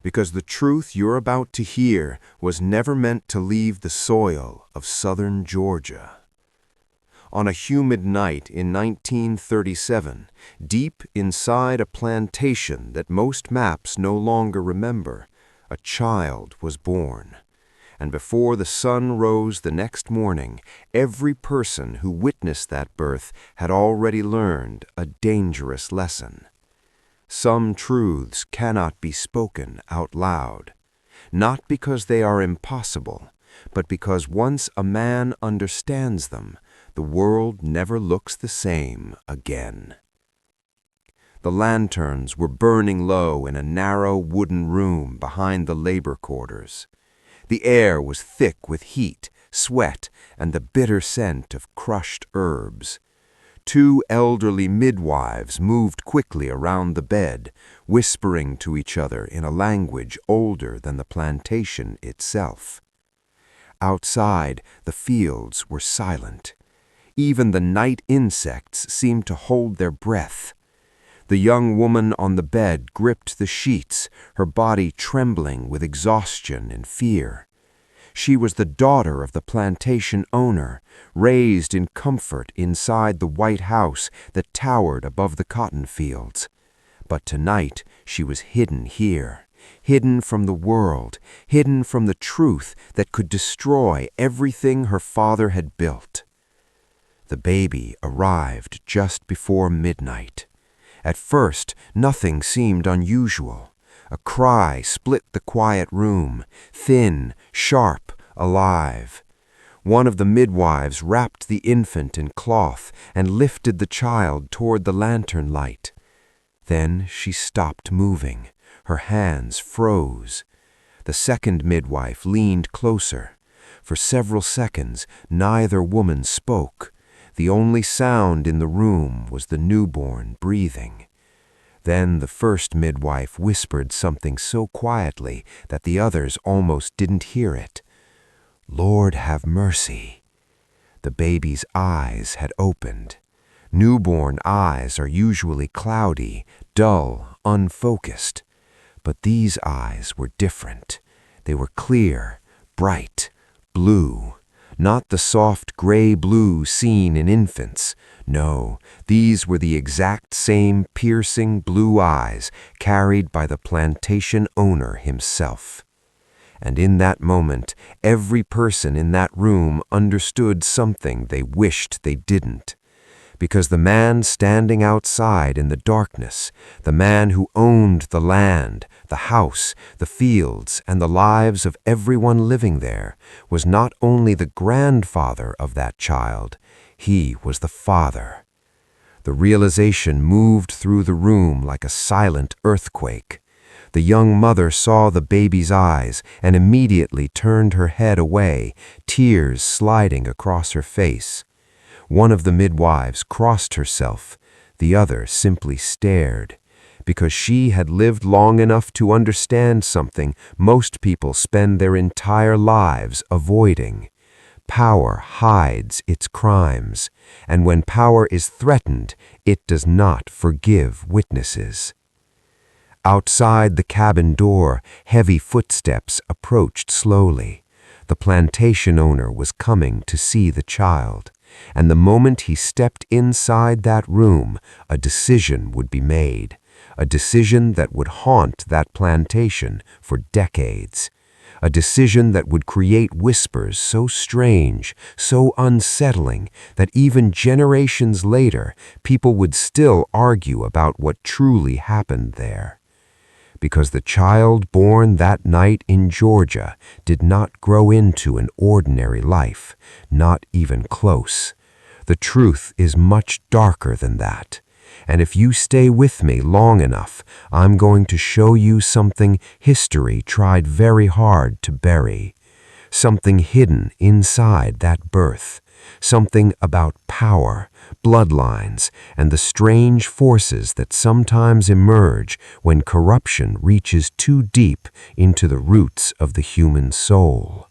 because the truth you're about to hear was never meant to leave the soil of southern Georgia. On a humid night in 1937, deep inside a plantation that most maps no longer remember, a child was born. And before the sun rose the next morning, every person who witnessed that birth had already learned a dangerous lesson. Some truths cannot be spoken out loud, not because they are impossible, but because once a man understands them, the world never looks the same again. The lanterns were burning low in a narrow wooden room behind the labor quarters. The air was thick with heat, sweat, and the bitter scent of crushed herbs. Two elderly midwives moved quickly around the bed, whispering to each other in a language older than the plantation itself. Outside, the fields were silent. Even the night insects seemed to hold their breath. The young woman on the bed gripped the sheets, her body trembling with exhaustion and fear. She was the daughter of the plantation owner, raised in comfort inside the white house that towered above the cotton fields. But tonight she was hidden here, hidden from the world, hidden from the truth that could destroy everything her father had built. The baby arrived just before midnight. At first, nothing seemed unusual. A cry split the quiet room, thin, sharp, alive. One of the midwives wrapped the infant in cloth and lifted the child toward the lantern light. Then she stopped moving. Her hands froze. The second midwife leaned closer. For several seconds, neither woman spoke. The only sound in the room was the newborn breathing. Then the first midwife whispered something so quietly that the others almost didn't hear it. "Lord, have mercy." The baby's eyes had opened. Newborn eyes are usually cloudy, dull, unfocused. But these eyes were different. They were clear, bright, blue. Not the soft gray blue seen in infants. No, these were the exact same piercing blue eyes carried by the plantation owner himself. And in that moment, every person in that room understood something they wished they didn't. Because the man standing outside in the darkness, the man who owned the land, the house, the fields, and the lives of everyone living there, was not only the grandfather of that child, he was the father. The realization moved through the room like a silent earthquake. The young mother saw the baby's eyes and immediately turned her head away, tears sliding across her face. One of the midwives crossed herself, the other simply stared, because she had lived long enough to understand something most people spend their entire lives avoiding. Power hides its crimes, and when power is threatened, it does not forgive witnesses. Outside the cabin door, heavy footsteps approached slowly. The plantation owner was coming to see the child. And the moment he stepped inside that room, a decision would be made, a decision that would haunt that plantation for decades, a decision that would create whispers so strange, so unsettling, that even generations later, people would still argue about what truly happened there. Because the child born that night in Georgia did not grow into an ordinary life, not even close. The truth is much darker than that. And if you stay with me long enough, I'm going to show you something history tried very hard to bury. Something hidden inside that birth. Something about power, bloodlines, and the strange forces that sometimes emerge when corruption reaches too deep into the roots of the human soul.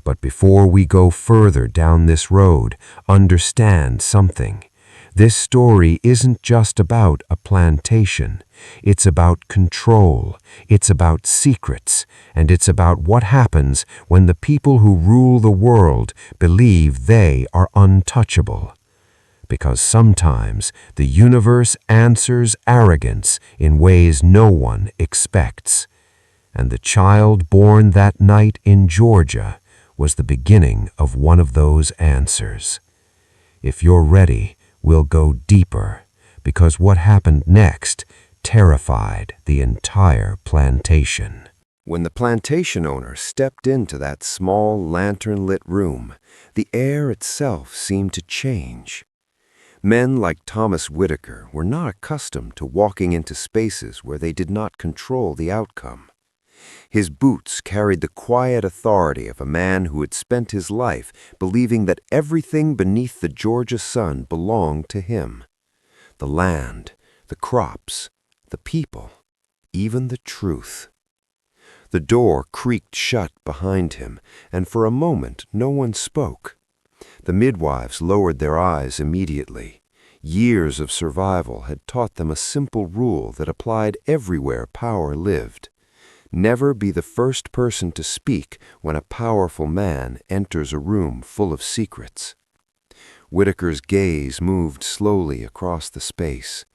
But before we go further down this road, understand something. This story isn't just about a plantation. It's about control, it's about secrets, and it's about what happens when the people who rule the world believe they are untouchable. Because sometimes the universe answers arrogance in ways no one expects. And the child born that night in Georgia was the beginning of one of those answers. If you're ready, we'll go deeper, because what happened next terrified the entire plantation. When the plantation owner stepped into that small lantern-lit room, the air itself seemed to change. Men like Thomas Whitaker were not accustomed to walking into spaces where they did not control the outcome. His boots carried the quiet authority of a man who had spent his life believing that everything beneath the Georgia sun belonged to him. The land, the crops, the people, even the truth. The door creaked shut behind him, and for a moment no one spoke. The midwives lowered their eyes immediately. Years of survival had taught them a simple rule that applied everywhere power lived. Never be the first person to speak when a powerful man enters a room full of secrets. Whitaker's gaze moved slowly across the space.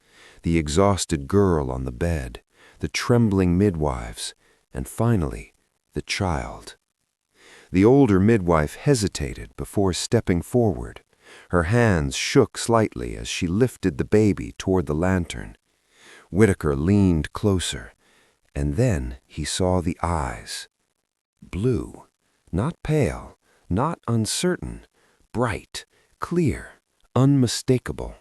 The exhausted girl on the bed, the trembling midwives, and finally, the child. The older midwife hesitated before stepping forward. Her hands shook slightly as she lifted the baby toward the lantern. Whitaker leaned closer, and then he saw the eyes. Blue, not pale, not uncertain, bright, clear, unmistakable.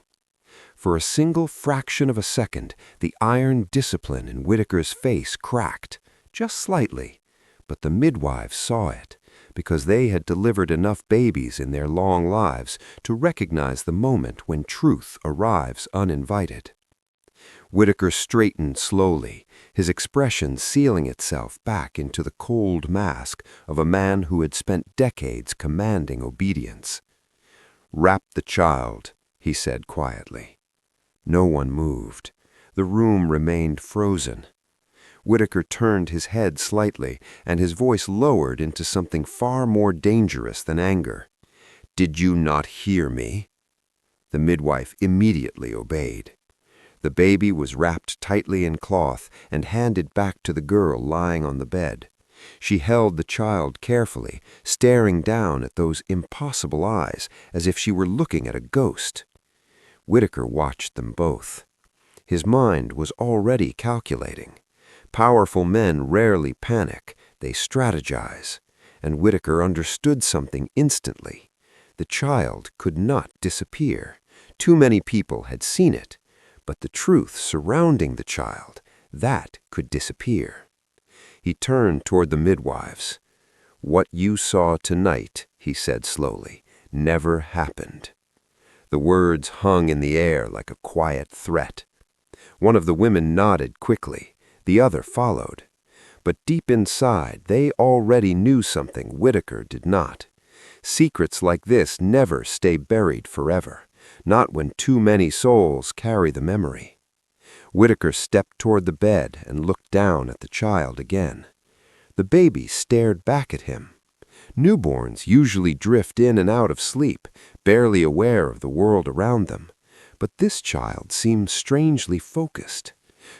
For a single fraction of a second, the iron discipline in Whitaker's face cracked, just slightly, but the midwives saw it, because they had delivered enough babies in their long lives to recognize the moment when truth arrives uninvited. Whitaker straightened slowly, his expression sealing itself back into the cold mask of a man who had spent decades commanding obedience. "Wrap the child," he said quietly. No one moved. The room remained frozen. Whitaker turned his head slightly, and his voice lowered into something far more dangerous than anger. "Did you not hear me?" The midwife immediately obeyed. The baby was wrapped tightly in cloth and handed back to the girl lying on the bed. She held the child carefully, staring down at those impossible eyes as if she were looking at a ghost. Whitaker watched them both. His mind was already calculating. Powerful men rarely panic, they strategize, and Whitaker understood something instantly. The child could not disappear. Too many people had seen it, but the truth surrounding the child, that could disappear. He turned toward the midwives. "What you saw tonight," he said slowly, "never happened." The words hung in the air like a quiet threat. One of the women nodded quickly. The other followed. But deep inside, they already knew something Whitaker did not. Secrets like this never stay buried forever, not when too many souls carry the memory. Whitaker stepped toward the bed and looked down at the child again. The baby stared back at him. Newborns usually drift in and out of sleep, barely aware of the world around them. But this child seemed strangely focused.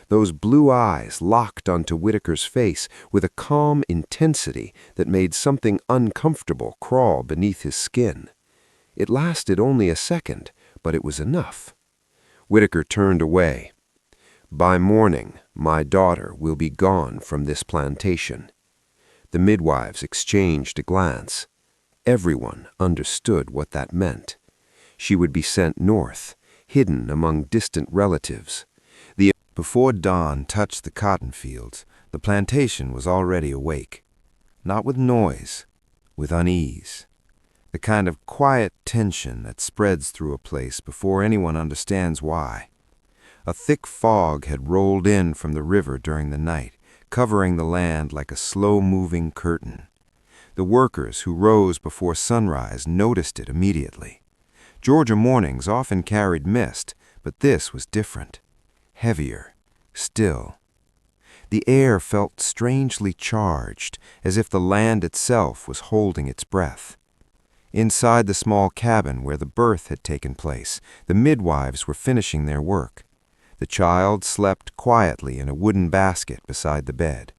Those blue eyes locked onto Whitaker's face with a calm intensity that made something uncomfortable crawl beneath his skin. It lasted only a second, but it was enough. Whitaker turned away. "By morning, my daughter will be gone from this plantation." The midwives exchanged a glance. Everyone understood what that meant. She would be sent north, hidden among distant relatives. Before dawn touched the cotton fields, the plantation was already awake. Not with noise, with unease. The kind of quiet tension that spreads through a place before anyone understands why. A thick fog had rolled in from the river during the night, covering the land like a slow-moving curtain. The workers who rose before sunrise noticed it immediately. Georgia mornings often carried mist, but this was different. Heavier, still. The air felt strangely charged, as if the land itself was holding its breath. Inside the small cabin where the birth had taken place, the midwives were finishing their work. The child slept quietly in a wooden basket beside the bed.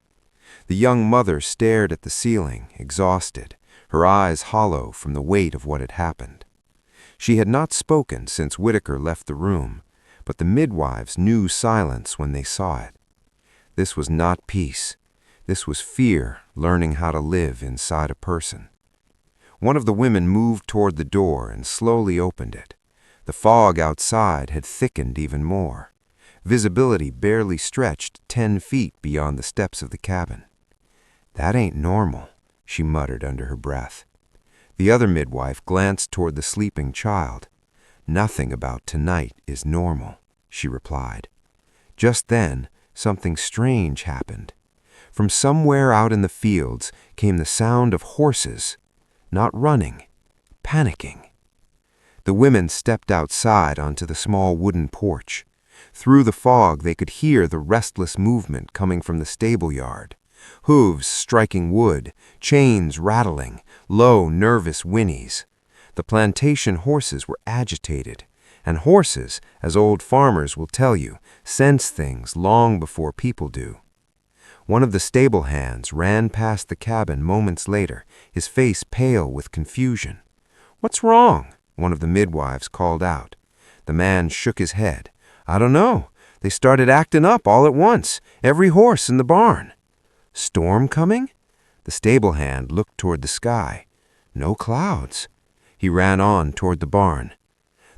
The young mother stared at the ceiling, exhausted, her eyes hollow from the weight of what had happened. She had not spoken since Whitaker left the room, but the midwives knew silence when they saw it. This was not peace. This was fear learning how to live inside a person. One of the women moved toward the door and slowly opened it. The fog outside had thickened even more. Visibility barely stretched 10 feet beyond the steps of the cabin. "That ain't normal," she muttered under her breath. The other midwife glanced toward the sleeping child. "Nothing about tonight is normal," she replied. Just then, something strange happened. From somewhere out in the fields came the sound of horses, not running, panicking. The women stepped outside onto the small wooden porch. Through the fog, they could hear the restless movement coming from the stable yard. Hooves striking wood, chains rattling, low, nervous whinnies. The plantation horses were agitated, and horses, as old farmers will tell you, sense things long before people do. One of the stable hands ran past the cabin moments later, his face pale with confusion. "What's wrong?" one of the midwives called out. The man shook his head. "I don't know. They started acting up all at once, every horse in the barn." "Storm coming?" The stable hand looked toward the sky. No clouds. He ran on toward the barn.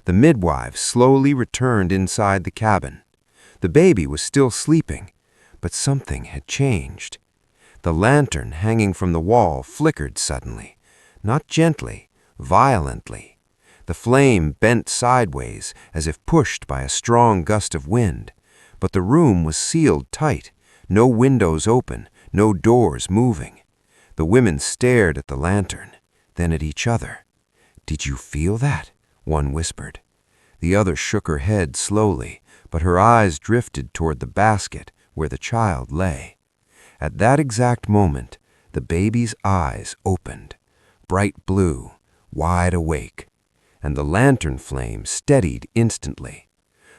The midwives slowly returned inside the cabin. The baby was still sleeping, but something had changed. The lantern hanging from the wall flickered suddenly, not gently, violently. The flame bent sideways as if pushed by a strong gust of wind, but the room was sealed tight, no windows open, no doors moving. The women stared at the lantern, then at each other. "Did you feel that?" one whispered. The other shook her head slowly, but her eyes drifted toward the basket where the child lay. At that exact moment, the baby's eyes opened, bright blue, wide awake, and the lantern flame steadied instantly.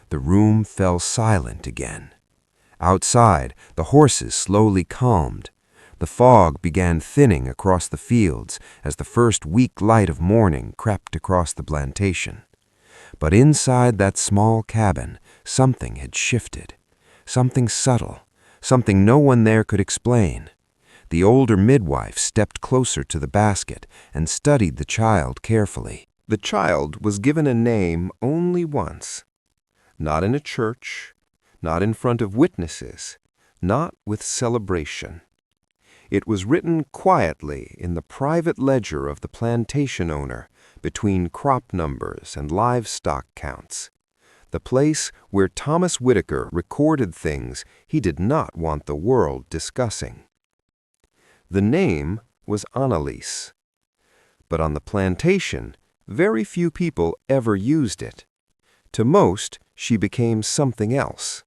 The room fell silent again. Outside, the horses slowly calmed. The fog began thinning across the fields as the first weak light of morning crept across the plantation. But inside that small cabin, something had shifted. Something subtle, something no one there could explain. The older midwife stepped closer to the basket and studied the child carefully. The child was given a name only once. Not in a church, not in front of witnesses, not with celebration. It was written quietly in the private ledger of the plantation owner between crop numbers and livestock counts, the place where Thomas Whitaker recorded things he did not want the world discussing. The name was Annalise, but on the plantation, very few people ever used it. To most, she became something else,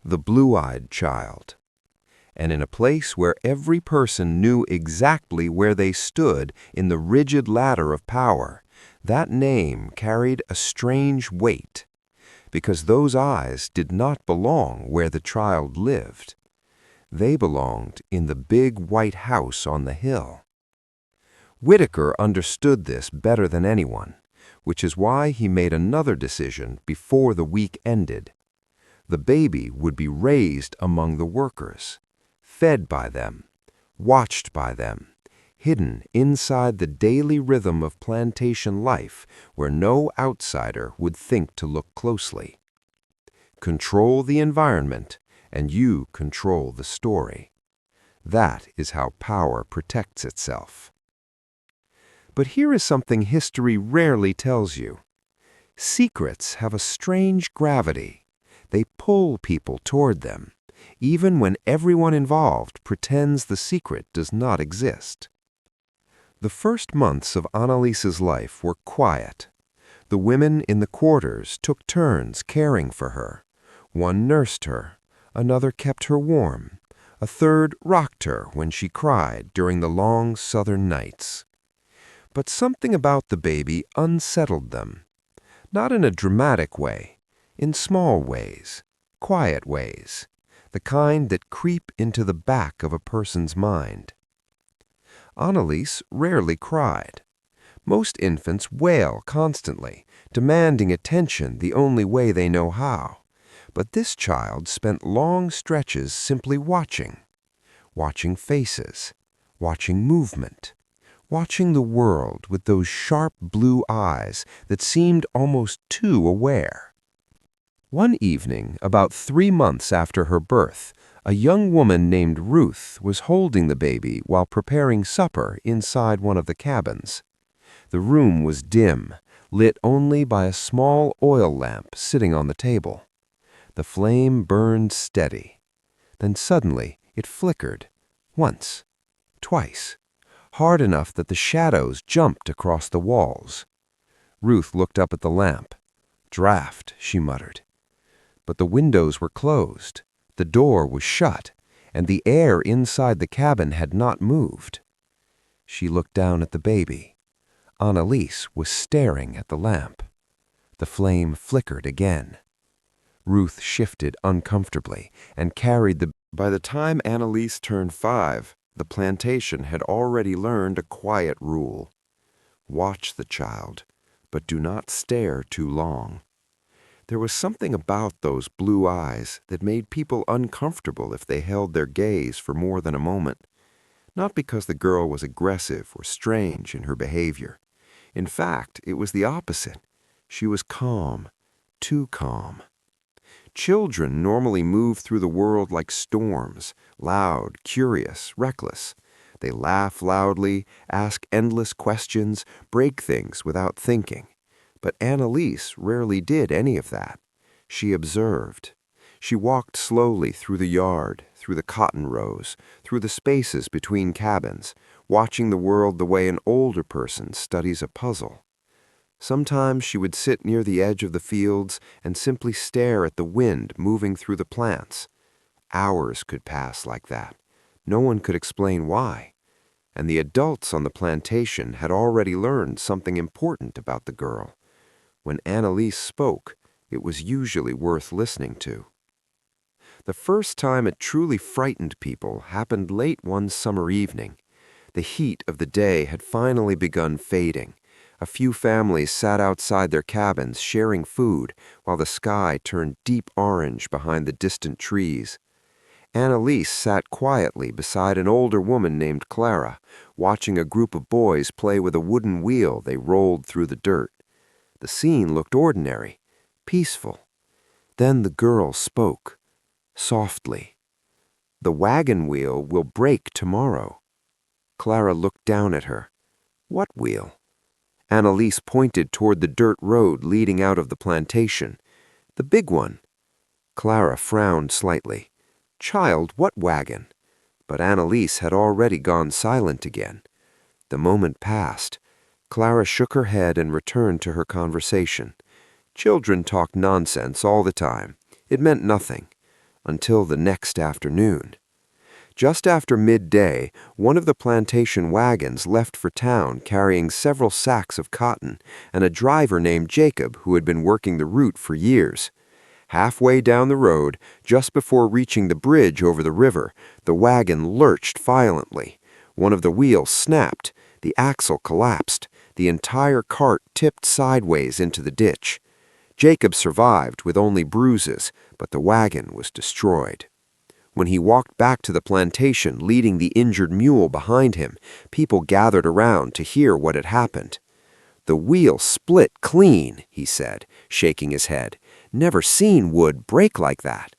the blue-eyed child. And in a place where every person knew exactly where they stood in the rigid ladder of power, that name carried a strange weight, because those eyes did not belong where the child lived. They belonged in the big white house on the hill. Whitaker understood this better than anyone, which is why he made another decision before the week ended. The baby would be raised among the workers, fed by them, watched by them, hidden inside the daily rhythm of plantation life where no outsider would think to look closely. Control the environment, and you control the story. That is how power protects itself. But here is something history rarely tells you. Secrets have a strange gravity. They pull people toward them, even when everyone involved pretends the secret does not exist. The first months of Annalise's life were quiet. The women in the quarters took turns caring for her. One nursed her, another kept her warm, a third rocked her when she cried during the long southern nights. But something about the baby unsettled them. Not in a dramatic way, in small ways, quiet ways, the kind that creep into the back of a person's mind. Annalise rarely cried. Most infants wail constantly, demanding attention the only way they know how. But this child spent long stretches simply watching faces, watching movement, watching the world with those sharp blue eyes that seemed almost too aware. One evening, about 3 months after her birth, a young woman named Ruth was holding the baby while preparing supper inside one of the cabins. The room was dim, lit only by a small oil lamp sitting on the table. The flame burned steady. Then suddenly it flickered, once, twice, hard enough that the shadows jumped across the walls. Ruth looked up at the lamp. "Draught," she muttered. But the windows were closed, the door was shut, and the air inside the cabin had not moved. She looked down at the baby. Annalise was staring at the lamp. The flame flickered again. Ruth shifted uncomfortably and carried the... By the time Annalise turned 5, the plantation had already learned a quiet rule. Watch the child, but do not stare too long. There was something about those blue eyes that made people uncomfortable if they held their gaze for more than a moment. Not because the girl was aggressive or strange in her behavior. In fact, it was the opposite. She was calm, too calm. Children normally move through the world like storms, loud, curious, reckless. They laugh loudly, ask endless questions, break things without thinking. But Annalise rarely did any of that. She observed. She walked slowly through the yard, through the cotton rows, through the spaces between cabins, watching the world the way an older person studies a puzzle. Sometimes she would sit near the edge of the fields and simply stare at the wind moving through the plants. Hours could pass like that. No one could explain why. And the adults on the plantation had already learned something important about the girl. When Annalise spoke, it was usually worth listening to. The first time it truly frightened people happened late one summer evening. The heat of the day had finally begun fading. A few families sat outside their cabins sharing food while the sky turned deep orange behind the distant trees. Annalise sat quietly beside an older woman named Clara, watching a group of boys play with a wooden wheel they rolled through the dirt. The scene looked ordinary, peaceful. Then the girl spoke, softly. "The wagon wheel will break tomorrow." Clara looked down at her. "What wheel?" Annalise pointed toward the dirt road leading out of the plantation. "The big one." Clara frowned slightly. "Child, what wagon?" But Annalise had already gone silent again. The moment passed. Clara shook her head and returned to her conversation. Children talked nonsense all the time. It meant nothing. Until the next afternoon. Just after midday, one of the plantation wagons left for town carrying several sacks of cotton and a driver named Jacob who had been working the route for years. Halfway down the road, just before reaching the bridge over the river, the wagon lurched violently. One of the wheels snapped, the axle collapsed, the entire cart tipped sideways into the ditch. Jacob survived with only bruises, but the wagon was destroyed. When he walked back to the plantation leading the injured mule behind him, people gathered around to hear what had happened. "The wheel split clean," he said, shaking his head. "Never seen wood break like that."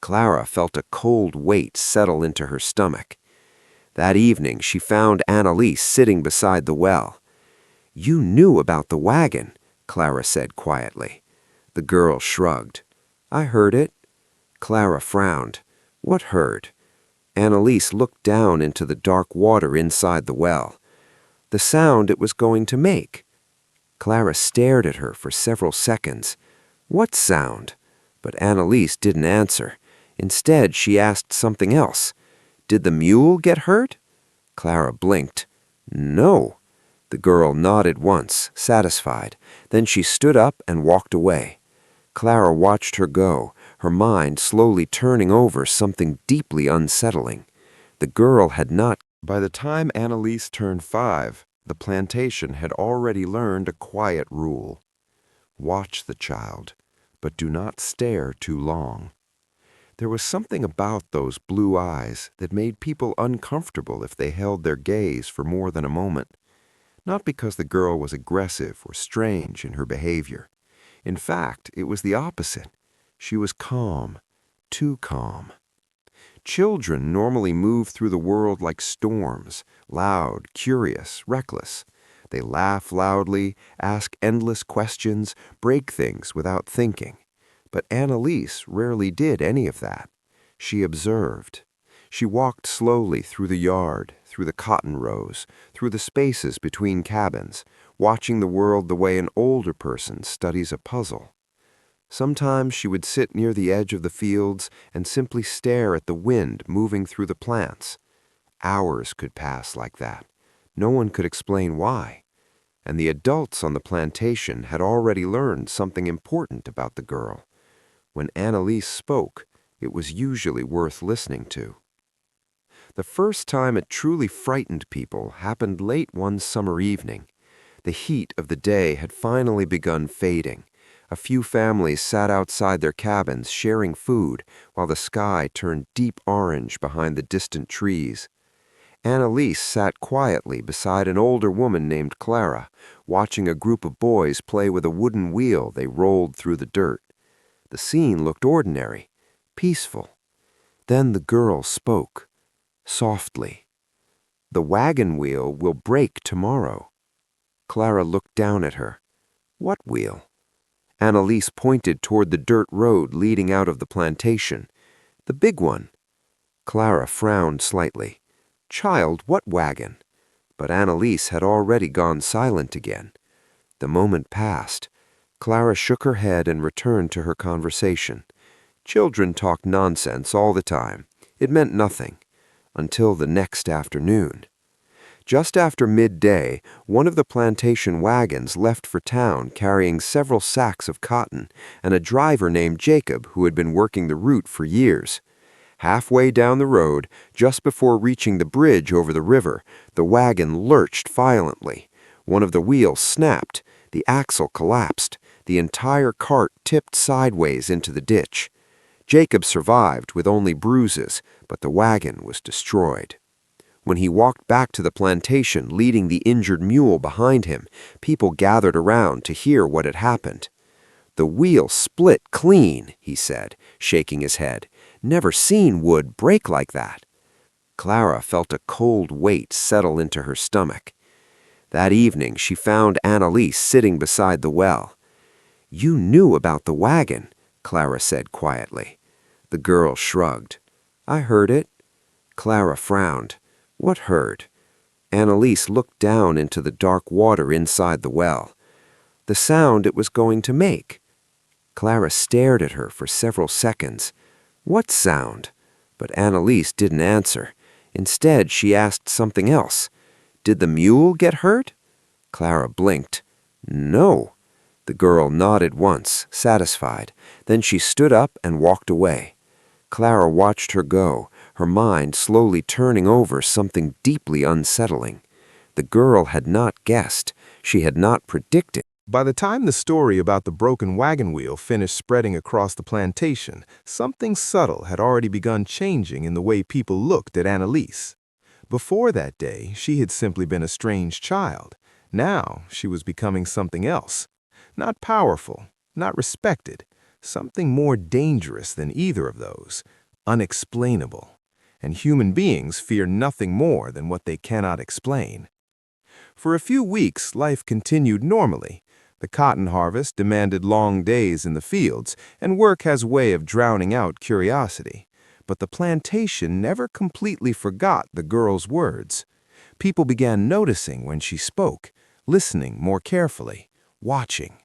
Clara felt a cold weight settle into her stomach. That evening she found Annalise sitting beside the well. "You knew about the wagon," Clara said quietly. The girl shrugged. "I heard it." Clara frowned. "What heard?" Annalise looked down into the dark water inside the well. "The sound it was going to make." Clara stared at her for several seconds. What sound? But Annalise didn't answer. Instead, she asked something else. Did the mule get hurt? Clara blinked. No. The girl nodded once, satisfied. Then she stood up and walked away. Clara watched her go, her mind slowly turning over something deeply unsettling. The girl had not. By the time Annalise turned 5, the plantation had already learned a quiet rule. Watch the child, but do not stare too long. There was something about those blue eyes that made people uncomfortable if they held their gaze for more than a moment. Not because the girl was aggressive or strange in her behavior. In fact, it was the opposite. She was calm, too calm. Children normally move through the world like storms, loud, curious, reckless. They laugh loudly, ask endless questions, break things without thinking. But Annalise rarely did any of that. She observed. She walked slowly through the yard, through the cotton rows, through the spaces between cabins, watching the world the way an older person studies a puzzle. Sometimes she would sit near the edge of the fields and simply stare at the wind moving through the plants. Hours could pass like that. No one could explain why. And the adults on the plantation had already learned something important about the girl. When Annalise spoke, it was usually worth listening to. The first time it truly frightened people happened late one summer evening. The heat of the day had finally begun fading. A few families sat outside their cabins sharing food while the sky turned deep orange behind the distant trees. Annalise sat quietly beside an older woman named Clara, watching a group of boys play with a wooden wheel they rolled through the dirt. The scene looked ordinary, peaceful. Then the girl spoke, softly. "The wagon wheel will break tomorrow." Clara looked down at her. "What wheel?" Annalise pointed toward the dirt road leading out of the plantation. "The big one." Clara frowned slightly. "Child, what wagon?" But Annalise had already gone silent again. The moment passed. Clara shook her head and returned to her conversation. Children talked nonsense all the time. It meant nothing. Until the next afternoon. Just after midday, one of the plantation wagons left for town carrying several sacks of cotton and a driver named Jacob who had been working the route for years. Halfway down the road, just before reaching the bridge over the river, the wagon lurched violently. One of the wheels snapped, the axle collapsed, the entire cart tipped sideways into the ditch. Jacob survived with only bruises, but the wagon was destroyed. When he walked back to the plantation leading the injured mule behind him, people gathered around to hear what had happened. "The wheel split clean," he said, shaking his head. "Never seen wood break like that." Clara felt a cold weight settle into her stomach. That evening she found Annalise sitting beside the well. "You knew about the wagon," Clara said quietly. The girl shrugged. "I heard it." Clara frowned. "What heard?" Annalise looked down into the dark water inside the well. "The sound it was going to make." Clara stared at her for several seconds. "What sound?" But Annalise didn't answer. Instead, she asked something else. "Did the mule get hurt?" Clara blinked. "No." The girl nodded once, satisfied. Then she stood up and walked away. Clara watched her go, her mind slowly turning over something deeply unsettling. The girl had not guessed. She had not predicted. By the time the story about the broken wagon wheel finished spreading across the plantation, something subtle had already begun changing in the way people looked at Annalise. Before that day, she had simply been a strange child. Now, she was becoming something else. Not powerful, not respected, something more dangerous than either of those, unexplainable. And human beings fear nothing more than what they cannot explain. For a few weeks, life continued normally. The cotton harvest demanded long days in the fields, and work has a way of drowning out curiosity. But the plantation never completely forgot the girl's words. People began noticing when she spoke, listening more carefully, watching.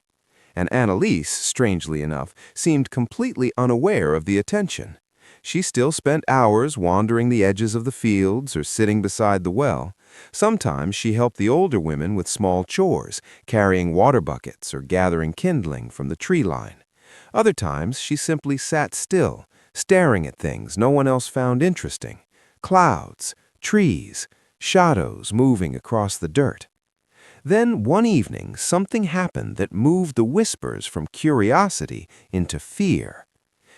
And Annalise, strangely enough, seemed completely unaware of the attention. She still spent hours wandering the edges of the fields or sitting beside the well. Sometimes she helped the older women with small chores, carrying water buckets or gathering kindling from the tree line. Other times she simply sat still, staring at things no one else found interesting. Clouds, trees, shadows moving across the dirt. Then one evening something happened that moved the whispers from curiosity into fear.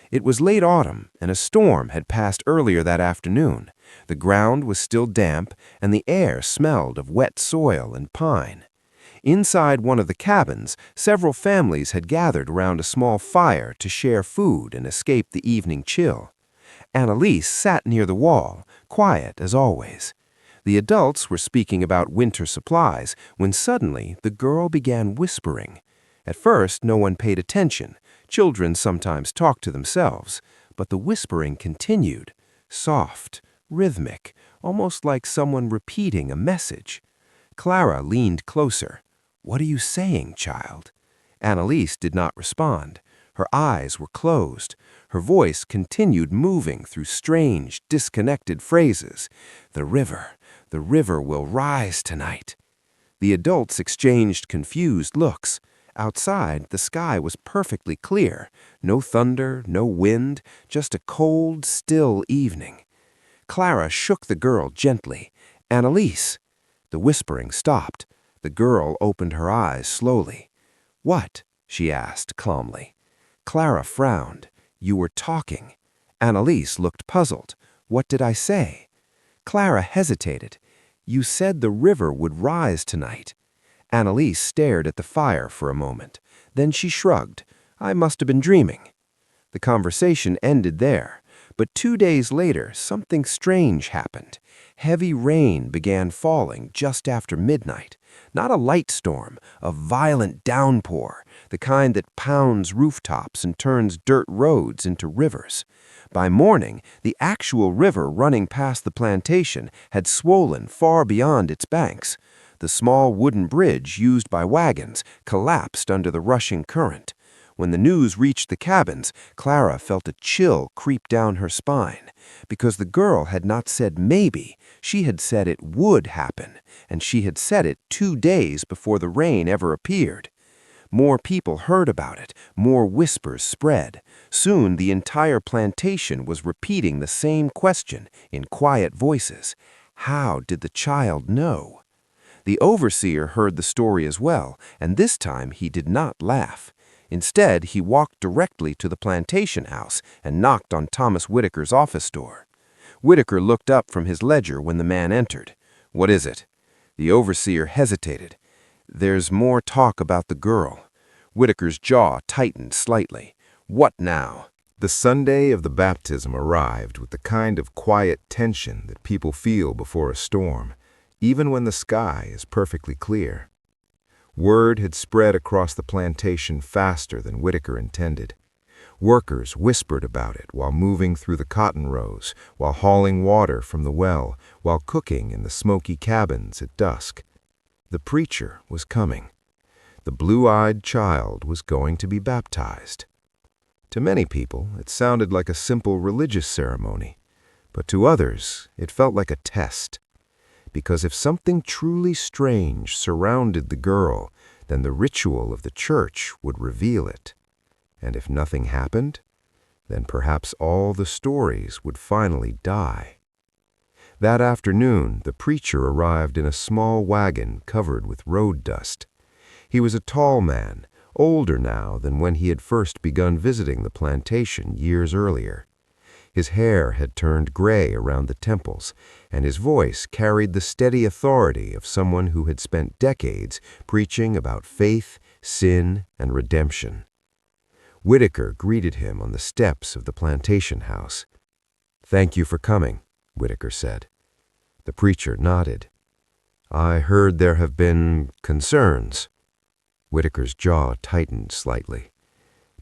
It was late autumn, and a storm had passed earlier that afternoon. The ground was still damp, and the air smelled of wet soil and pine. Inside one of the cabins, several families had gathered around a small fire to share food and escape the evening chill. Annalise sat near the wall, quiet as always. The adults were speaking about winter supplies when suddenly the girl began whispering. At first, no one paid attention. Children sometimes talk to themselves, but the whispering continued, soft, rhythmic, almost like someone repeating a message. Clara leaned closer. "What are you saying, child?" Annalise did not respond. Her eyes were closed. Her voice continued moving through strange, disconnected phrases. The river will rise tonight." The adults exchanged confused looks. Outside, the sky was perfectly clear. No thunder, no wind, just a cold, still evening. Clara shook the girl gently. "Annalise." The whispering stopped. The girl opened her eyes slowly. "What?" she asked calmly. Clara frowned. "You were talking." Annalise looked puzzled. "What did I say?" Clara hesitated. "You said the river would rise tonight." Annalise stared at the fire for a moment. Then she shrugged. "I must have been dreaming." The conversation ended there. But 2 days later, something strange happened. Heavy rain began falling just after midnight. Not a light storm, a violent downpour, the kind that pounds rooftops and turns dirt roads into rivers. By morning, the actual river running past the plantation had swollen far beyond its banks. The small wooden bridge used by wagons collapsed under the rushing current. When the news reached the cabins, Clara felt a chill creep down her spine. Because the girl had not said maybe, she had said it would happen, and she had said it 2 days before the rain ever appeared. More people heard about it, more whispers spread. Soon the entire plantation was repeating the same question in quiet voices. How did the child know? The overseer heard the story as well, and this time he did not laugh. Instead, he walked directly to the plantation house and knocked on Thomas Whitaker's office door. Whitaker looked up from his ledger when the man entered. "What is it?" The overseer hesitated. "There's more talk about the girl." Whitaker's jaw tightened slightly. "What now?" The Sunday of the baptism arrived with the kind of quiet tension that people feel before a storm, even when the sky is perfectly clear. Word had spread across the plantation faster than Whitaker intended. Workers whispered about it while moving through the cotton rows, while hauling water from the well, while cooking in the smoky cabins at dusk. The preacher was coming. The blue-eyed child was going to be baptized. To many people, it sounded like a simple religious ceremony, but to others, it felt like a test. Because if something truly strange surrounded the girl, then the ritual of the church would reveal it. And if nothing happened, then perhaps all the stories would finally die. That afternoon, the preacher arrived in a small wagon covered with road dust. He was a tall man, older now than when he had first begun visiting the plantation years earlier. His hair had turned gray around the temples, and his voice carried the steady authority of someone who had spent decades preaching about faith, sin, and redemption. Whitaker greeted him on the steps of the plantation house. "Thank you for coming," Whitaker said. The preacher nodded. "I heard there have been concerns." Whitaker's jaw tightened slightly.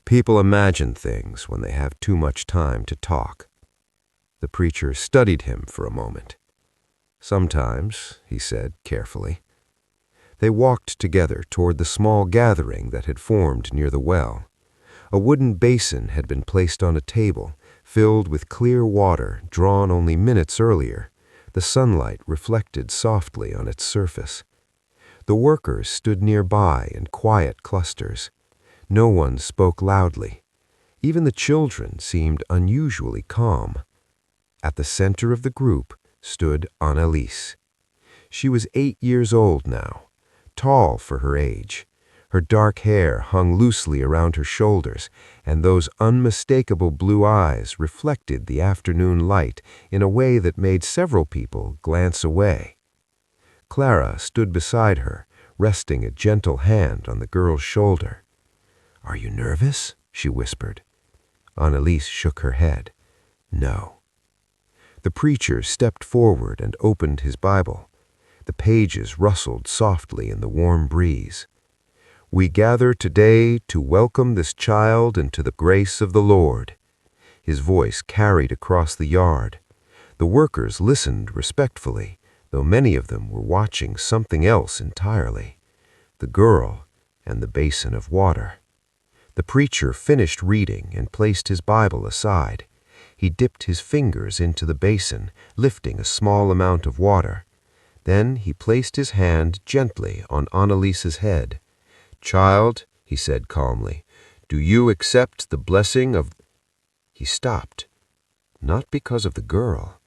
People imagine things when they have too much time to talk. The preacher studied him for a moment. "Sometimes," he said carefully. They walked together toward the small gathering that had formed near the well. A wooden basin had been placed on a table, filled with clear water drawn only minutes earlier. The sunlight reflected softly on its surface. The workers stood nearby in quiet clusters. No one spoke loudly. Even the children seemed unusually calm. At the center of the group stood Annalise. She was 8 years old now, tall for her age. Her dark hair hung loosely around her shoulders, and those unmistakable blue eyes reflected the afternoon light in a way that made several people glance away. Clara stood beside her, resting a gentle hand on the girl's shoulder. "Are you nervous?" she whispered. Annalise shook her head. "No." The preacher stepped forward and opened his Bible. The pages rustled softly in the warm breeze. "We gather today to welcome this child into the grace of the Lord." His voice carried across the yard. The workers listened respectfully, though many of them were watching something else entirely: the girl and the basin of water. The preacher finished reading and placed his Bible aside. He dipped his fingers into the basin, lifting a small amount of water. Then he placed his hand gently on Annalise's head. "Child," he said calmly, "do you accept the blessing of—" He stopped, not because of the girl,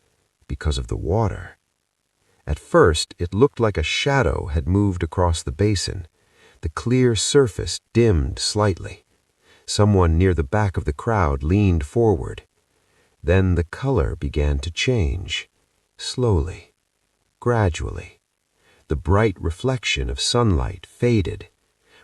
because of the water. At first, it looked like a shadow had moved across the basin. The clear surface dimmed slightly. Someone near the back of the crowd leaned forward. Then the color began to change, slowly, gradually. The bright reflection of sunlight faded.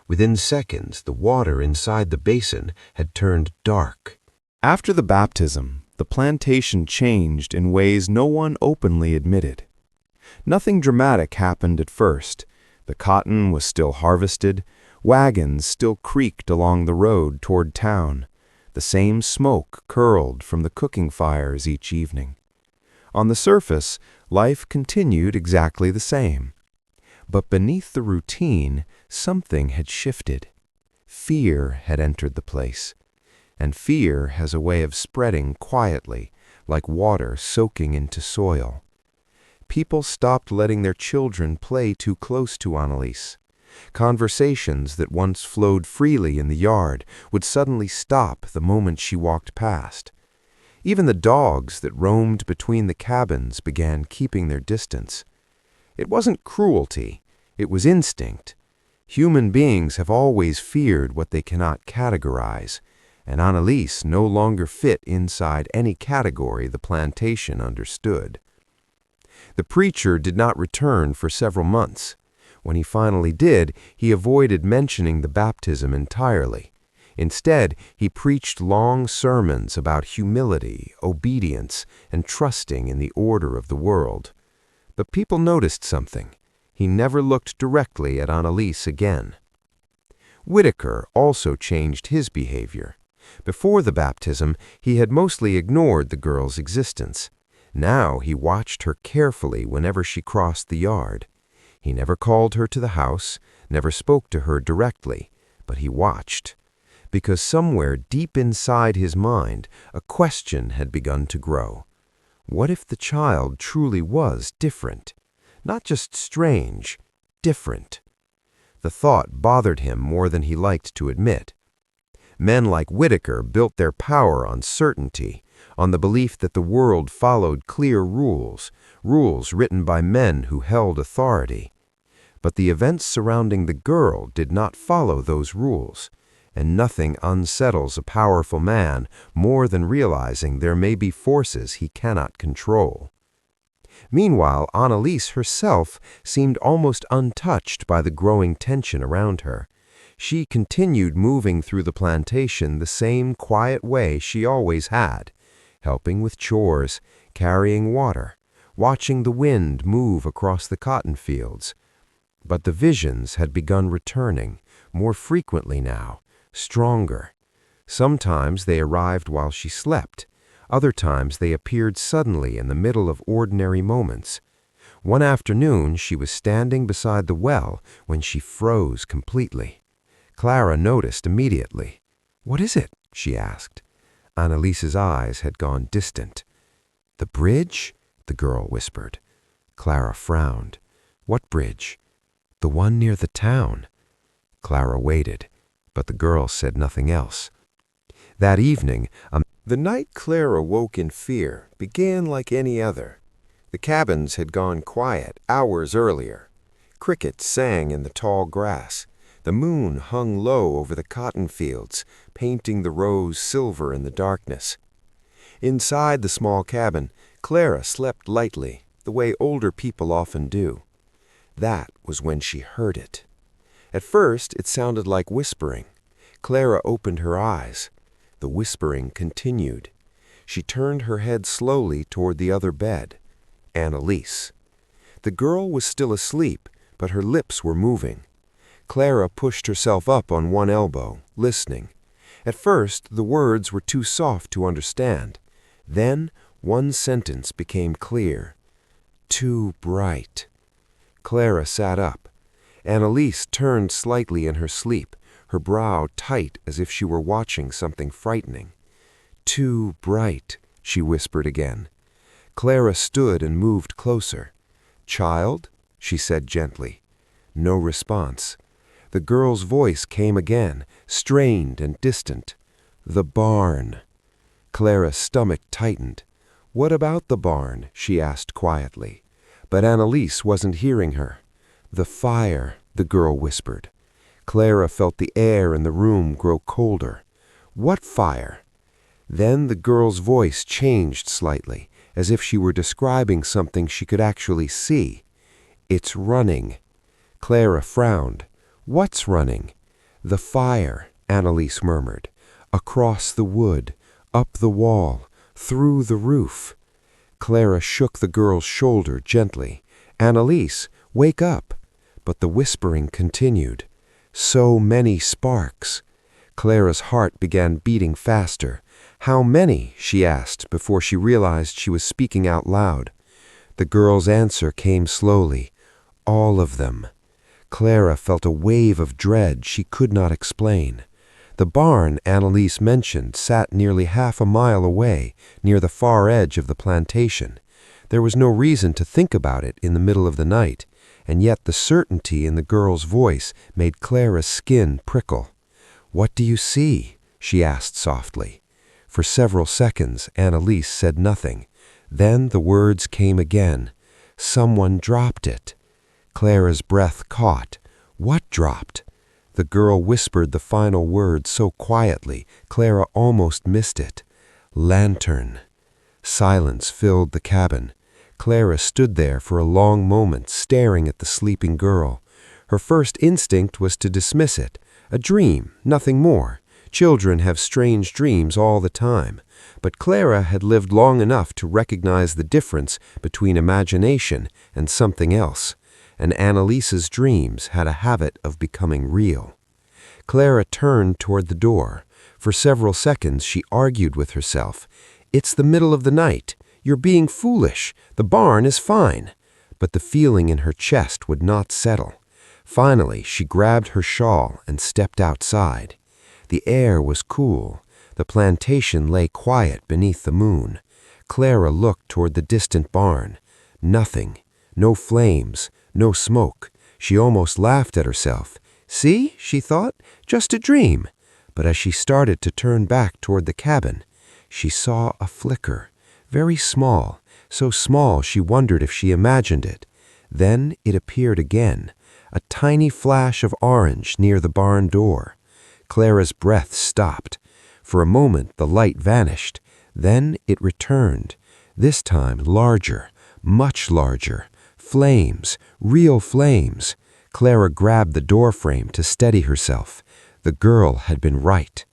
Within seconds, the water inside the basin had turned dark. After the baptism, the plantation changed in ways no one openly admitted. Nothing dramatic happened at first. The cotton was still harvested. Wagons still creaked along the road toward town. The same smoke curled from the cooking fires each evening. On the surface, life continued exactly the same. But beneath the routine, something had shifted. Fear had entered the place. And fear has a way of spreading quietly, like water soaking into soil. People stopped letting their children play too close to Annalise. Conversations that once flowed freely in the yard would suddenly stop the moment she walked past. Even the dogs that roamed between the cabins began keeping their distance. It wasn't cruelty, it was instinct. Human beings have always feared what they cannot categorize, and Annalise no longer fit inside any category the plantation understood. The preacher did not return for several months. When he finally did, he avoided mentioning the baptism entirely. Instead, he preached long sermons about humility, obedience, and trusting in the order of the world. But people noticed something. He never looked directly at Annalise again. Whitaker also changed his behavior. Before the baptism, he had mostly ignored the girl's existence. Now he watched her carefully whenever she crossed the yard. He never called her to the house, never spoke to her directly, but he watched. Because somewhere deep inside his mind, a question had begun to grow. What if the child truly was different? Not just strange, different. The thought bothered him more than he liked to admit. Men like Whitaker built their power on certainty, on the belief that the world followed clear rules, rules written by men who held authority. But the events surrounding the girl did not follow those rules, and nothing unsettles a powerful man more than realizing there may be forces he cannot control. Meanwhile, Annalise herself seemed almost untouched by the growing tension around her. She continued moving through the plantation the same quiet way she always had, helping with chores, carrying water, watching the wind move across the cotton fields. But the visions had begun returning, more frequently now, stronger. Sometimes they arrived while she slept. Other times they appeared suddenly in the middle of ordinary moments. One afternoon, she was standing beside the well when she froze completely. Clara noticed immediately. "What is it?" she asked. Annalise's eyes had gone distant. "The bridge?" the girl whispered. Clara frowned. "What bridge?" "The one near the town." Clara waited, but the girl said nothing else. That evening, the night Clara woke in fear began like any other. The cabins had gone quiet hours earlier. Crickets sang in the tall grass. The moon hung low over the cotton fields, painting the rows silver in the darkness. Inside the small cabin, Clara slept lightly, the way older people often do. That was when she heard it. At first, it sounded like whispering. Clara opened her eyes. The whispering continued. She turned her head slowly toward the other bed. Annalise. The girl was still asleep, but her lips were moving. Clara pushed herself up on one elbow, listening. At first, the words were too soft to understand. Then, one sentence became clear. "Too bright." Clara sat up. Annalise turned slightly in her sleep, her brow tight as if she were watching something frightening. "Too bright," she whispered again. Clara stood and moved closer. "Child?" she said gently. No response. The girl's voice came again, strained and distant. "The barn." Clara's stomach tightened. "What about the barn?" she asked quietly. But Annalise wasn't hearing her. "The fire," the girl whispered. Clara felt the air in the room grow colder. "What fire?" Then the girl's voice changed slightly, as if she were describing something she could actually see. "It's running." Clara frowned. "What's running?" "The fire," Annalise murmured. "Across the wood, up the wall, through the roof." Clara shook the girl's shoulder gently. "Annalise, wake up." But the whispering continued. "So many sparks." Clara's heart began beating faster. "How many?" she asked before she realized she was speaking out loud. The girl's answer came slowly. "All of them." Clara felt a wave of dread she could not explain. The barn Annalise mentioned sat nearly half a mile away, near the far edge of the plantation. There was no reason to think about it in the middle of the night, and yet the certainty in the girl's voice made Clara's skin prickle. "What do you see?" she asked softly. For several seconds, Annalise said nothing. Then the words came again. "Someone dropped it." Clara's breath caught. "What dropped?" The girl whispered the final word so quietly, Clara almost missed it. "Lantern." Silence filled the cabin. Clara stood there for a long moment, staring at the sleeping girl. Her first instinct was to dismiss it. A dream, nothing more. Children have strange dreams all the time. But Clara had lived long enough to recognize the difference between imagination and something else. And Annalise's dreams had a habit of becoming real. Clara turned toward the door. For several seconds she argued with herself. "It's the middle of the night. You're being foolish. The barn is fine." But the feeling in her chest would not settle. Finally, she grabbed her shawl and stepped outside. The air was cool. The plantation lay quiet beneath the moon. Clara looked toward the distant barn. Nothing. No flames. No smoke. She almost laughed at herself. "See," she thought, "just a dream." But as she started to turn back toward the cabin, she saw a flicker, very small, so small she wondered if she imagined it. Then it appeared again, a tiny flash of orange near the barn door. Clara's breath stopped. For a moment the light vanished. Then it returned, this time larger, much larger. Flames, real flames. Clara grabbed the doorframe to steady herself. The girl had been right.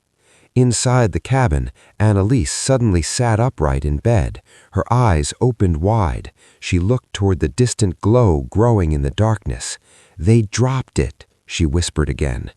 Inside the cabin, Annalise suddenly sat upright in bed. Her eyes opened wide. She looked toward the distant glow growing in the darkness. "They dropped it," she whispered again.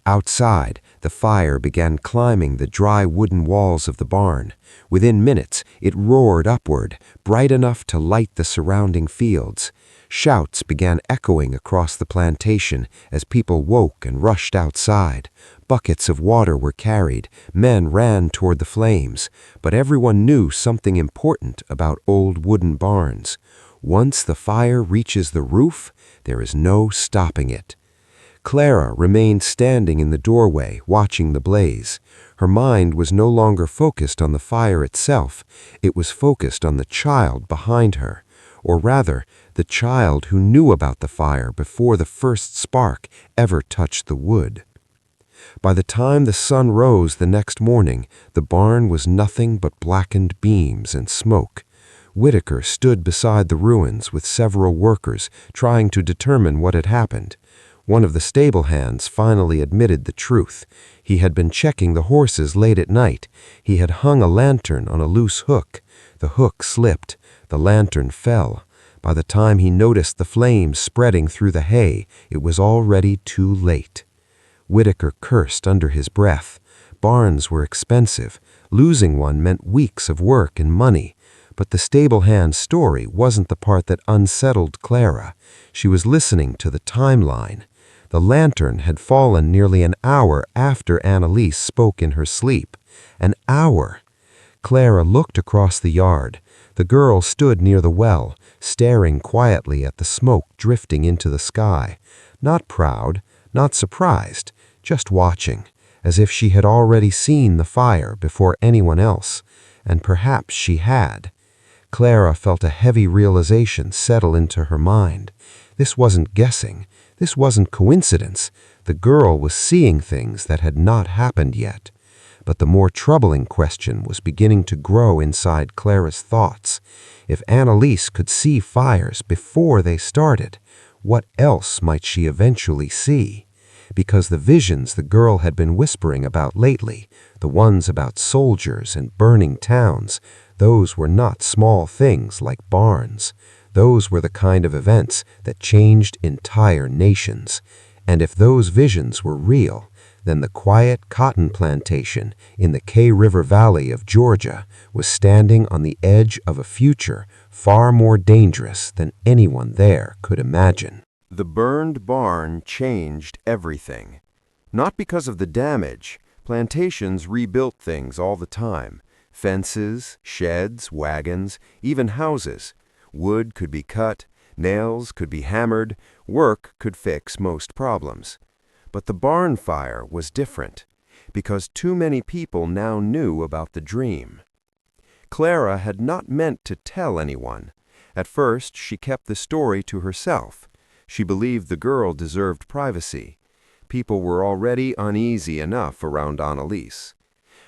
Outside, the fire began climbing the dry wooden walls of the barn. Within minutes, it roared upward, bright enough to light the surrounding fields. Shouts began echoing across the plantation as people woke and rushed outside. Buckets of water were carried, men ran toward the flames, but everyone knew something important about old wooden barns. Once the fire reaches the roof, there is no stopping it. Clara remained standing in the doorway, watching the blaze. Her mind was no longer focused on the fire itself, it was focused on the child behind her, or rather, the child who knew about the fire before the first spark ever touched the wood. By the time the sun rose the next morning, the barn was nothing but blackened beams and smoke. Whitaker stood beside the ruins with several workers trying to determine what had happened. One of the stable hands finally admitted the truth. He had been checking the horses late at night. He had hung a lantern on a loose hook. The hook slipped. The lantern fell. By the time he noticed the flames spreading through the hay, it was already too late. Whitaker cursed under his breath. Barns were expensive. Losing one meant weeks of work and money. But the stable hand's story wasn't the part that unsettled Clara. She was listening to the timeline. The lantern had fallen nearly an hour after Annalise spoke in her sleep. An hour! Clara looked across the yard. The girl stood near the well, staring quietly at the smoke drifting into the sky. Not proud, not surprised, just watching, as if she had already seen the fire before anyone else. And perhaps she had. Clara felt a heavy realization settle into her mind. This wasn't guessing. This wasn't coincidence. The girl was seeing things that had not happened yet. But the more troubling question was beginning to grow inside Clara's thoughts. If Annalise could see fires before they started, what else might she eventually see? Because the visions the girl had been whispering about lately, the ones about soldiers and burning towns, those were not small things like barns. Those were the kind of events that changed entire nations. And if those visions were real, then the quiet cotton plantation in the Kay River Valley of Georgia was standing on the edge of a future far more dangerous than anyone there could imagine. The burned barn changed everything. Not because of the damage. Plantations rebuilt things all the time. Fences, sheds, wagons, even houses. Wood could be cut, nails could be hammered, work could fix most problems. But the barn fire was different, because too many people now knew about the dream. Clara had not meant to tell anyone. At first, she kept the story to herself. She believed the girl deserved privacy. People were already uneasy enough around Annalise.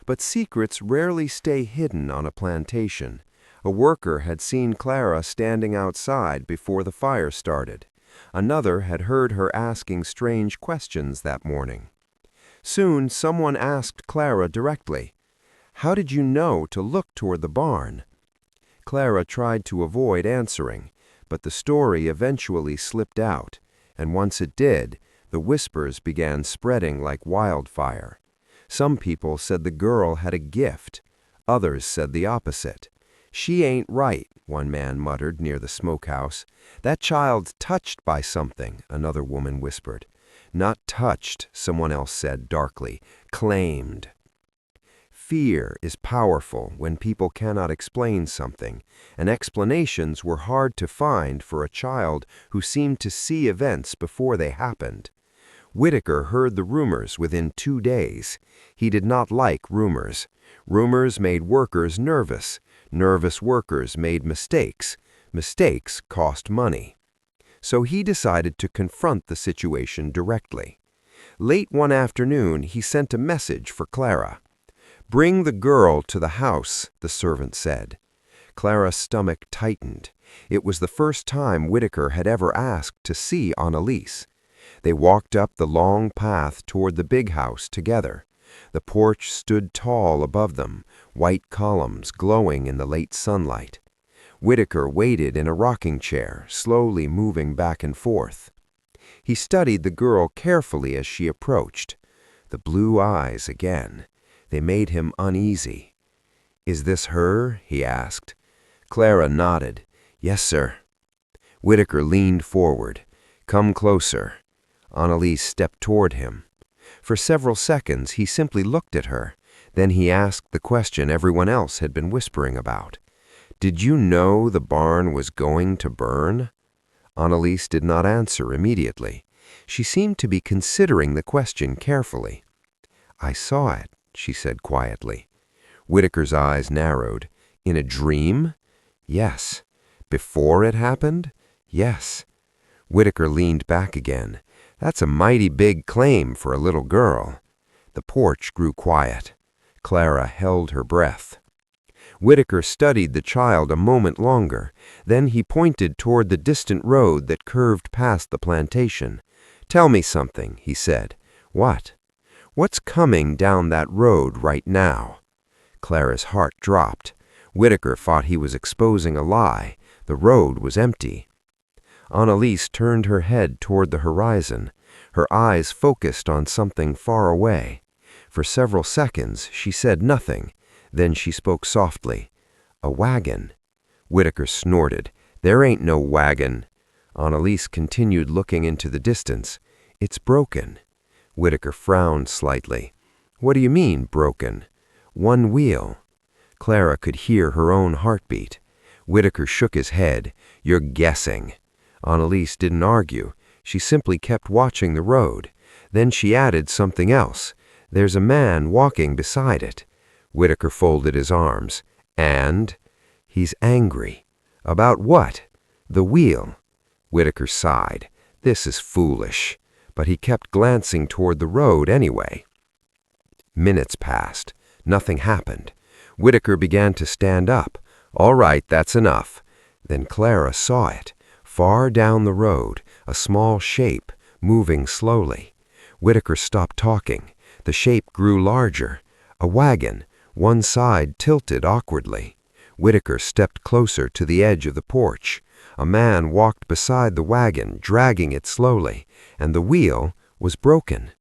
But secrets rarely stay hidden on a plantation. A worker had seen Clara standing outside before the fire started. Another had heard her asking strange questions that morning. Soon someone asked Clara directly, "How did you know to look toward the barn?" Clara tried to avoid answering, but the story eventually slipped out, and once it did, the whispers began spreading like wildfire. Some people said the girl had a gift. Others said the opposite. "She ain't right," one man muttered near the smokehouse. "That child's touched by something," another woman whispered. "Not touched," someone else said darkly. "Claimed." Fear is powerful when people cannot explain something, and explanations were hard to find for a child who seemed to see events before they happened. Whitaker heard the rumors within 2 days. He did not like rumors. Rumors made workers nervous. Nervous workers made mistakes. Mistakes cost money. So he decided to confront the situation directly. Late one afternoon, he sent a message for Clara. "Bring the girl to the house," the servant said. Clara's stomach tightened. It was the first time Whitaker had ever asked to see Annalise. They walked up the long path toward the big house together. The porch stood tall above them, white columns glowing in the late sunlight. Whitaker waited in a rocking chair, slowly moving back and forth. He studied the girl carefully as she approached. The blue eyes again. They made him uneasy. "Is this her?" he asked. Clara nodded. "Yes, sir." Whitaker leaned forward. "Come closer." Annalise stepped toward him. For several seconds, he simply looked at her. Then he asked the question everyone else had been whispering about. "Did you know the barn was going to burn?" Annalise did not answer immediately. She seemed to be considering the question carefully. "I saw it," she said quietly. Whitaker's eyes narrowed. "In a dream?" "Yes." "Before it happened?" "Yes." Whitaker leaned back again. "That's a mighty big claim for a little girl." The porch grew quiet. Clara held her breath. Whitaker studied the child a moment longer. Then he pointed toward the distant road that curved past the plantation. "Tell me something," he said. "What?" "What's coming down that road right now?" Clara's heart dropped. Whitaker thought he was exposing a lie. The road was empty. Annalise turned her head toward the horizon. Her eyes focused on something far away. For several seconds, she said nothing. Then she spoke softly. "A wagon." Whitaker snorted. "There ain't no wagon." Annalise continued looking into the distance. "It's broken." Whitaker frowned slightly. "What do you mean, broken?" "One wheel." Clara could hear her own heartbeat. Whitaker shook his head. "You're guessing." Annalise didn't argue. She simply kept watching the road. Then she added something else. "There's a man walking beside it." Whitaker folded his arms. "And?" "He's angry." "About what?" "The wheel." Whitaker sighed. "This is foolish." But he kept glancing toward the road anyway. Minutes passed. Nothing happened. Whitaker began to stand up. "All right, that's enough." Then Clara saw it. Far down the road, a small shape, moving slowly. Whitaker stopped talking. The shape grew larger. A wagon, one side tilted awkwardly. Whitaker stepped closer to the edge of the porch. A man walked beside the wagon, dragging it slowly, and the wheel was broken.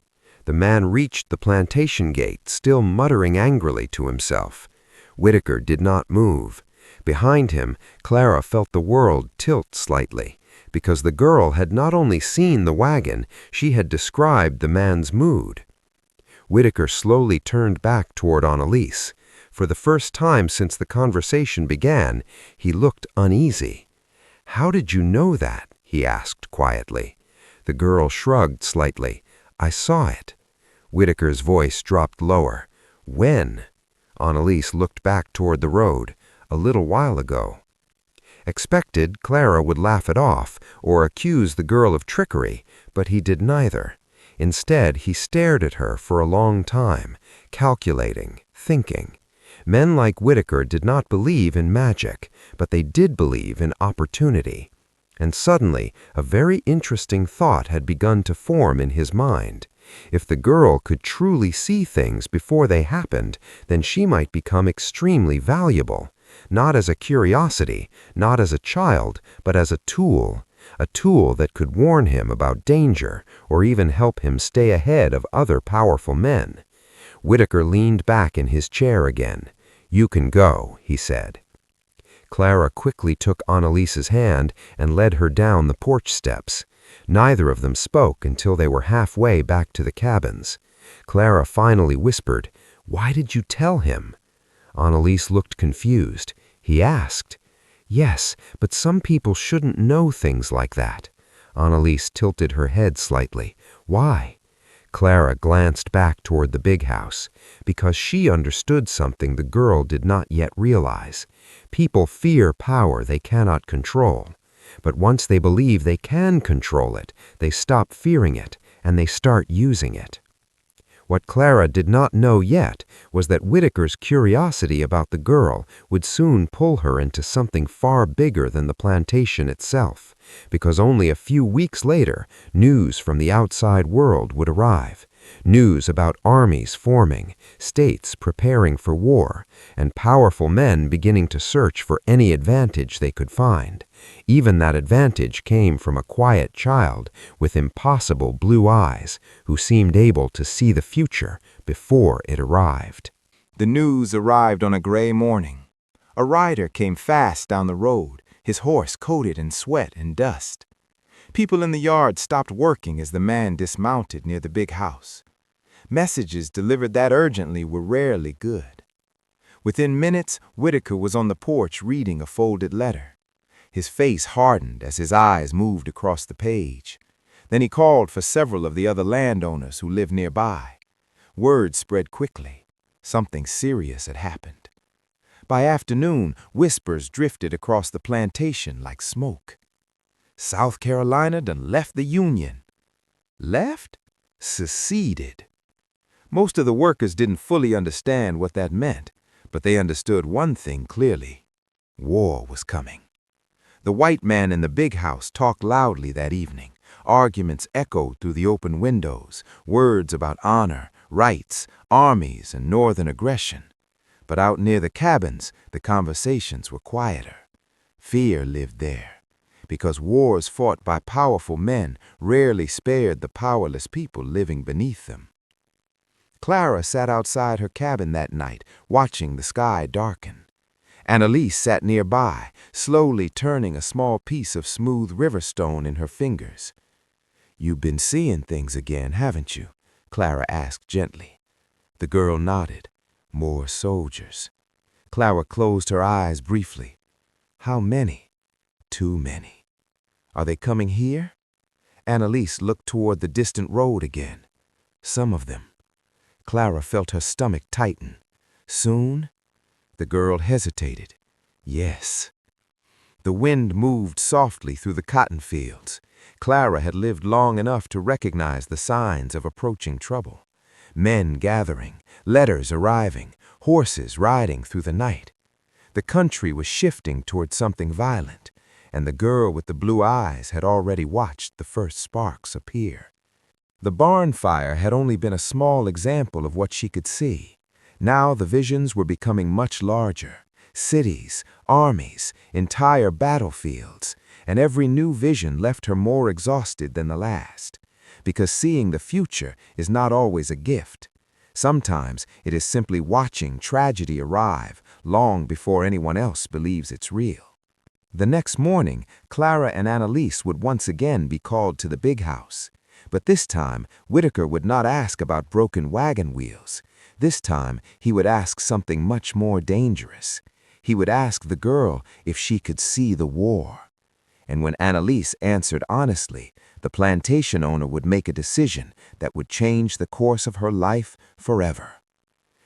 The man reached the plantation gate, still muttering angrily to himself. Whitaker did not move. Behind him, Clara felt the world tilt slightly, because the girl had not only seen the wagon, she had described the man's mood. Whitaker slowly turned back toward Annalise. For the first time since the conversation began, he looked uneasy. "How did you know that?" he asked quietly. The girl shrugged slightly. "I saw it." Whitaker's voice dropped lower. "When?" Annalise looked back toward the road. "A little while ago." Expected, Clara would laugh it off or accuse the girl of trickery, but he did neither. Instead, he stared at her for a long time, calculating, thinking. Men like Whitaker did not believe in magic, but they did believe in opportunity. And suddenly, a very interesting thought had begun to form in his mind. If the girl could truly see things before they happened, then she might become extremely valuable, not as a curiosity, not as a child, but as a tool that could warn him about danger or even help him stay ahead of other powerful men. Whitaker leaned back in his chair again. "You can go," he said. Clara quickly took Annalise's hand and led her down the porch steps. Neither of them spoke until they were halfway back to the cabins. Clara finally whispered, "Why did you tell him?" Annalise looked confused. "He asked." "Yes, but some people shouldn't know things like that." Annalise tilted her head slightly. "Why?" Clara glanced back toward the big house, because she understood something the girl did not yet realize. People fear power they cannot control. But once they believe they can control it, they stop fearing it, and they start using it. What Clara did not know yet was that Whitaker's curiosity about the girl would soon pull her into something far bigger than the plantation itself, because only a few weeks later, news from the outside world would arrive. News about armies forming, states preparing for war, and powerful men beginning to search for any advantage they could find. Even that advantage came from a quiet child with impossible blue eyes who seemed able to see the future before it arrived. The news arrived on a gray morning. A rider came fast down the road, his horse coated in sweat and dust. People in the yard stopped working as the man dismounted near the big house. Messages delivered that urgently were rarely good. Within minutes, Whitaker was on the porch reading a folded letter. His face hardened as his eyes moved across the page. Then he called for several of the other landowners who lived nearby. Word spread quickly. Something serious had happened. By afternoon, whispers drifted across the plantation like smoke. South Carolina done left the Union. Left? Seceded. Most of the workers didn't fully understand what that meant, but they understood one thing clearly. War was coming. The white man in the big house talked loudly that evening. Arguments echoed through the open windows, words about honor, rights, armies, and northern aggression. But out near the cabins, the conversations were quieter. Fear lived there, because wars fought by powerful men rarely spared the powerless people living beneath them. Clara sat outside her cabin that night, watching the sky darken. Annalise sat nearby, slowly turning a small piece of smooth river stone in her fingers. "You've been seeing things again, haven't you?" Clara asked gently. The girl nodded. "More soldiers." Clara closed her eyes briefly. "How many?" "Too many." "Are they coming here?" Annalise looked toward the distant road again. "Some of them." Clara felt her stomach tighten. "Soon?" The girl hesitated. "Yes." The wind moved softly through the cotton fields. Clara had lived long enough to recognize the signs of approaching trouble. Men gathering, letters arriving, horses riding through the night. The country was shifting toward something violent, and the girl with the blue eyes had already watched the first sparks appear. The barn fire had only been a small example of what she could see. Now the visions were becoming much larger. Cities, armies, entire battlefields, and every new vision left her more exhausted than the last. Because seeing the future is not always a gift. Sometimes it is simply watching tragedy arrive long before anyone else believes it's real. The next morning, Clara and Annalise would once again be called to the big house. But this time, Whitaker would not ask about broken wagon wheels. This time, he would ask something much more dangerous. He would ask the girl if she could see the war. And when Annalise answered honestly, the plantation owner would make a decision that would change the course of her life forever.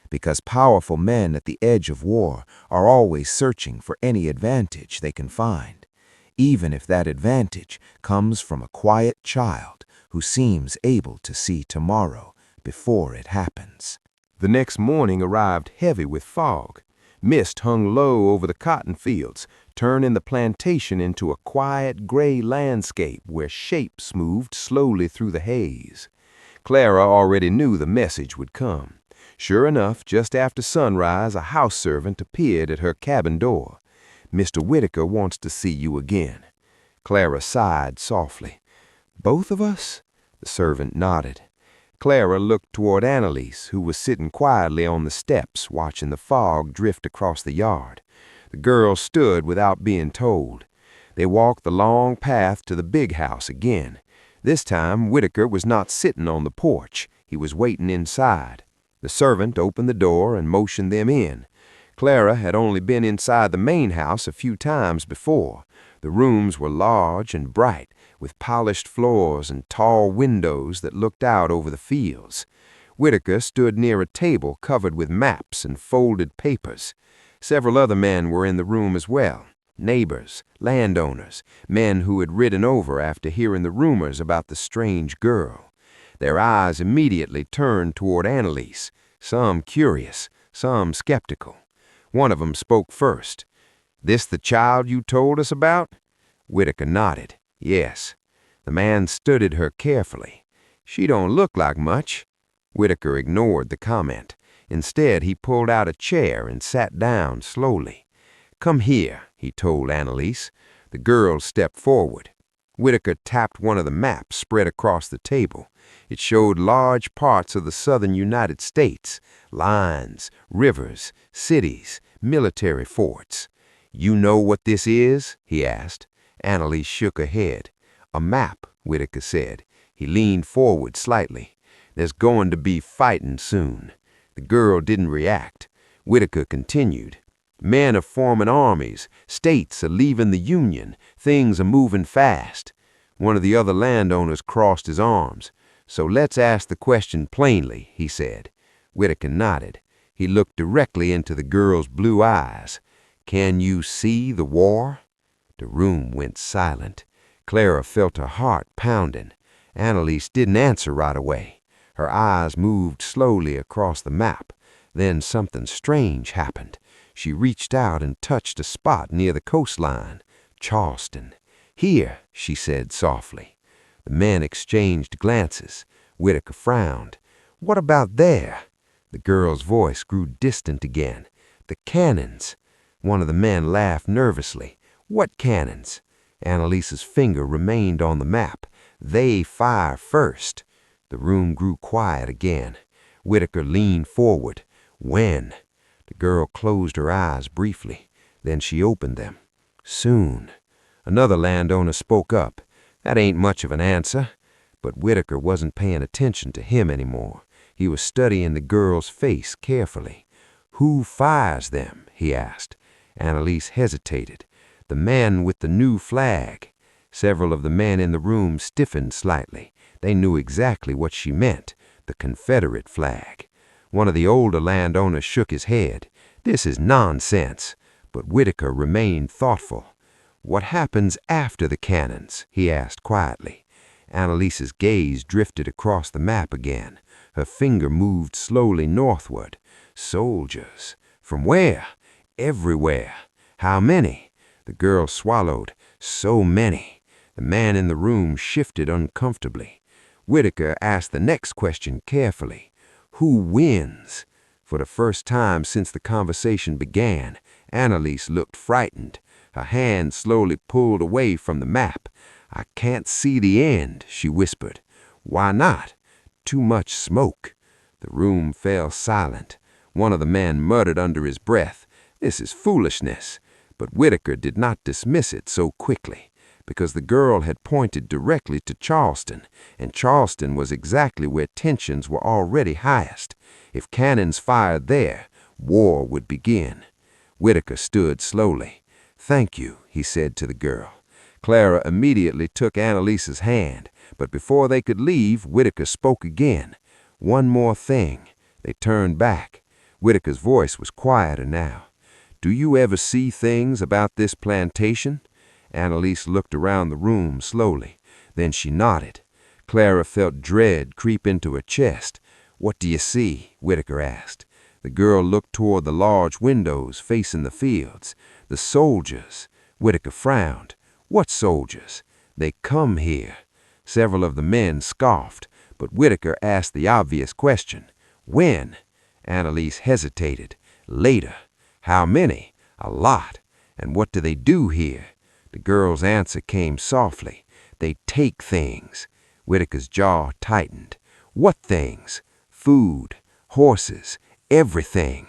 Because powerful men at the edge of war are always searching for any advantage they can find, even if that advantage comes from a quiet child who seems able to see tomorrow before it happens. The next morning arrived heavy with fog. Mist hung low over the cotton fields, turning the plantation into a quiet gray landscape where shapes moved slowly through the haze. Clara already knew the message would come. Sure enough, just after sunrise, a house servant appeared at her cabin door. "Mr. Whitaker wants to see you again." Clara sighed softly. "Both of us?" The servant nodded. Clara looked toward Annalise, who was sitting quietly on the steps watching the fog drift across the yard. The girl stood without being told. They walked the long path to the big house again. This time, Whitaker was not sitting on the porch. He was waiting inside. The servant opened the door and motioned them in. Clara had only been inside the main house a few times before. The rooms were large and bright, with polished floors and tall windows that looked out over the fields. Whitaker stood near a table covered with maps and folded papers. Several other men were in the room as well. Neighbors, landowners, men who had ridden over after hearing the rumors about the strange girl. Their eyes immediately turned toward Annalise, some curious, some skeptical. One of them spoke first. "This the child you told us about?" Whitaker nodded. "Yes." The man studied her carefully. "She don't look like much." Whitaker ignored the comment. Instead, he pulled out a chair and sat down slowly. "Come here," he told Annalise. The girl stepped forward. Whitaker tapped one of the maps spread across the table. It showed large parts of the southern United States, lines, rivers, cities, military forts. You know what this is? He asked. Annalise shook her head. A map, Whitaker said. He leaned forward slightly. There's going to be fighting soon. The girl didn't react. Whitaker continued. Men are forming armies. States are leaving the Union. Things are moving fast. One of the other landowners crossed his arms. So let's ask the question plainly, he said. Whitaker nodded. He looked directly into the girl's blue eyes. Can you see the war? The room went silent. Clara felt her heart pounding. Annalise didn't answer right away. Her eyes moved slowly across the map. Then something strange happened. She reached out and touched a spot near the coastline. Charleston. Here, she said softly. The men exchanged glances. Whitaker frowned. What about there? The girl's voice grew distant again. The cannons. One of the men laughed nervously. What cannons? Annalise's finger remained on the map. They fire first. The room grew quiet again. Whitaker leaned forward. When? The girl closed her eyes briefly. Then she opened them. Soon. Another landowner spoke up. That ain't much of an answer. But Whitaker wasn't paying attention to him anymore. He was studying the girl's face carefully. Who fires them? He asked. Annalise hesitated. The man with the new flag. Several of the men in the room stiffened slightly. They knew exactly what she meant. The Confederate flag. One of the older landowners shook his head. This is nonsense. But Whitaker remained thoughtful. What happens after the cannons? He asked quietly. Annalise's gaze drifted across the map again. Her finger moved slowly northward. Soldiers. From where? Everywhere. How many? The girl swallowed. So many. The man in the room shifted uncomfortably. Whitaker asked the next question carefully. Who wins? For the first time since the conversation began, Annalise looked frightened. Her hand slowly pulled away from the map. I can't see the end, she whispered. Why not? Too much smoke. The room fell silent. One of the men muttered under his breath, This is foolishness. But Whitaker did not dismiss it so quickly, because the girl had pointed directly to Charleston, and Charleston was exactly where tensions were already highest. If cannons fired there, war would begin. Whitaker stood slowly. Thank you, he said to the girl. Clara immediately took Annalise's hand, but before they could leave, Whitaker spoke again. One more thing. They turned back. Whitaker's voice was quieter now. Do you ever see things about this plantation? Annalise looked around the room slowly. Then she nodded. Clara felt dread creep into her chest. What do you see? Whitaker asked. The girl looked toward the large windows facing the fields. The soldiers. Whitaker frowned. What soldiers? They come here. Several of the men scoffed, but Whitaker asked the obvious question. When? Annalise hesitated. Later. How many? A lot. And what do they do here? The girl's answer came softly. They take things. Whitaker's jaw tightened. What things? Food, horses, everything.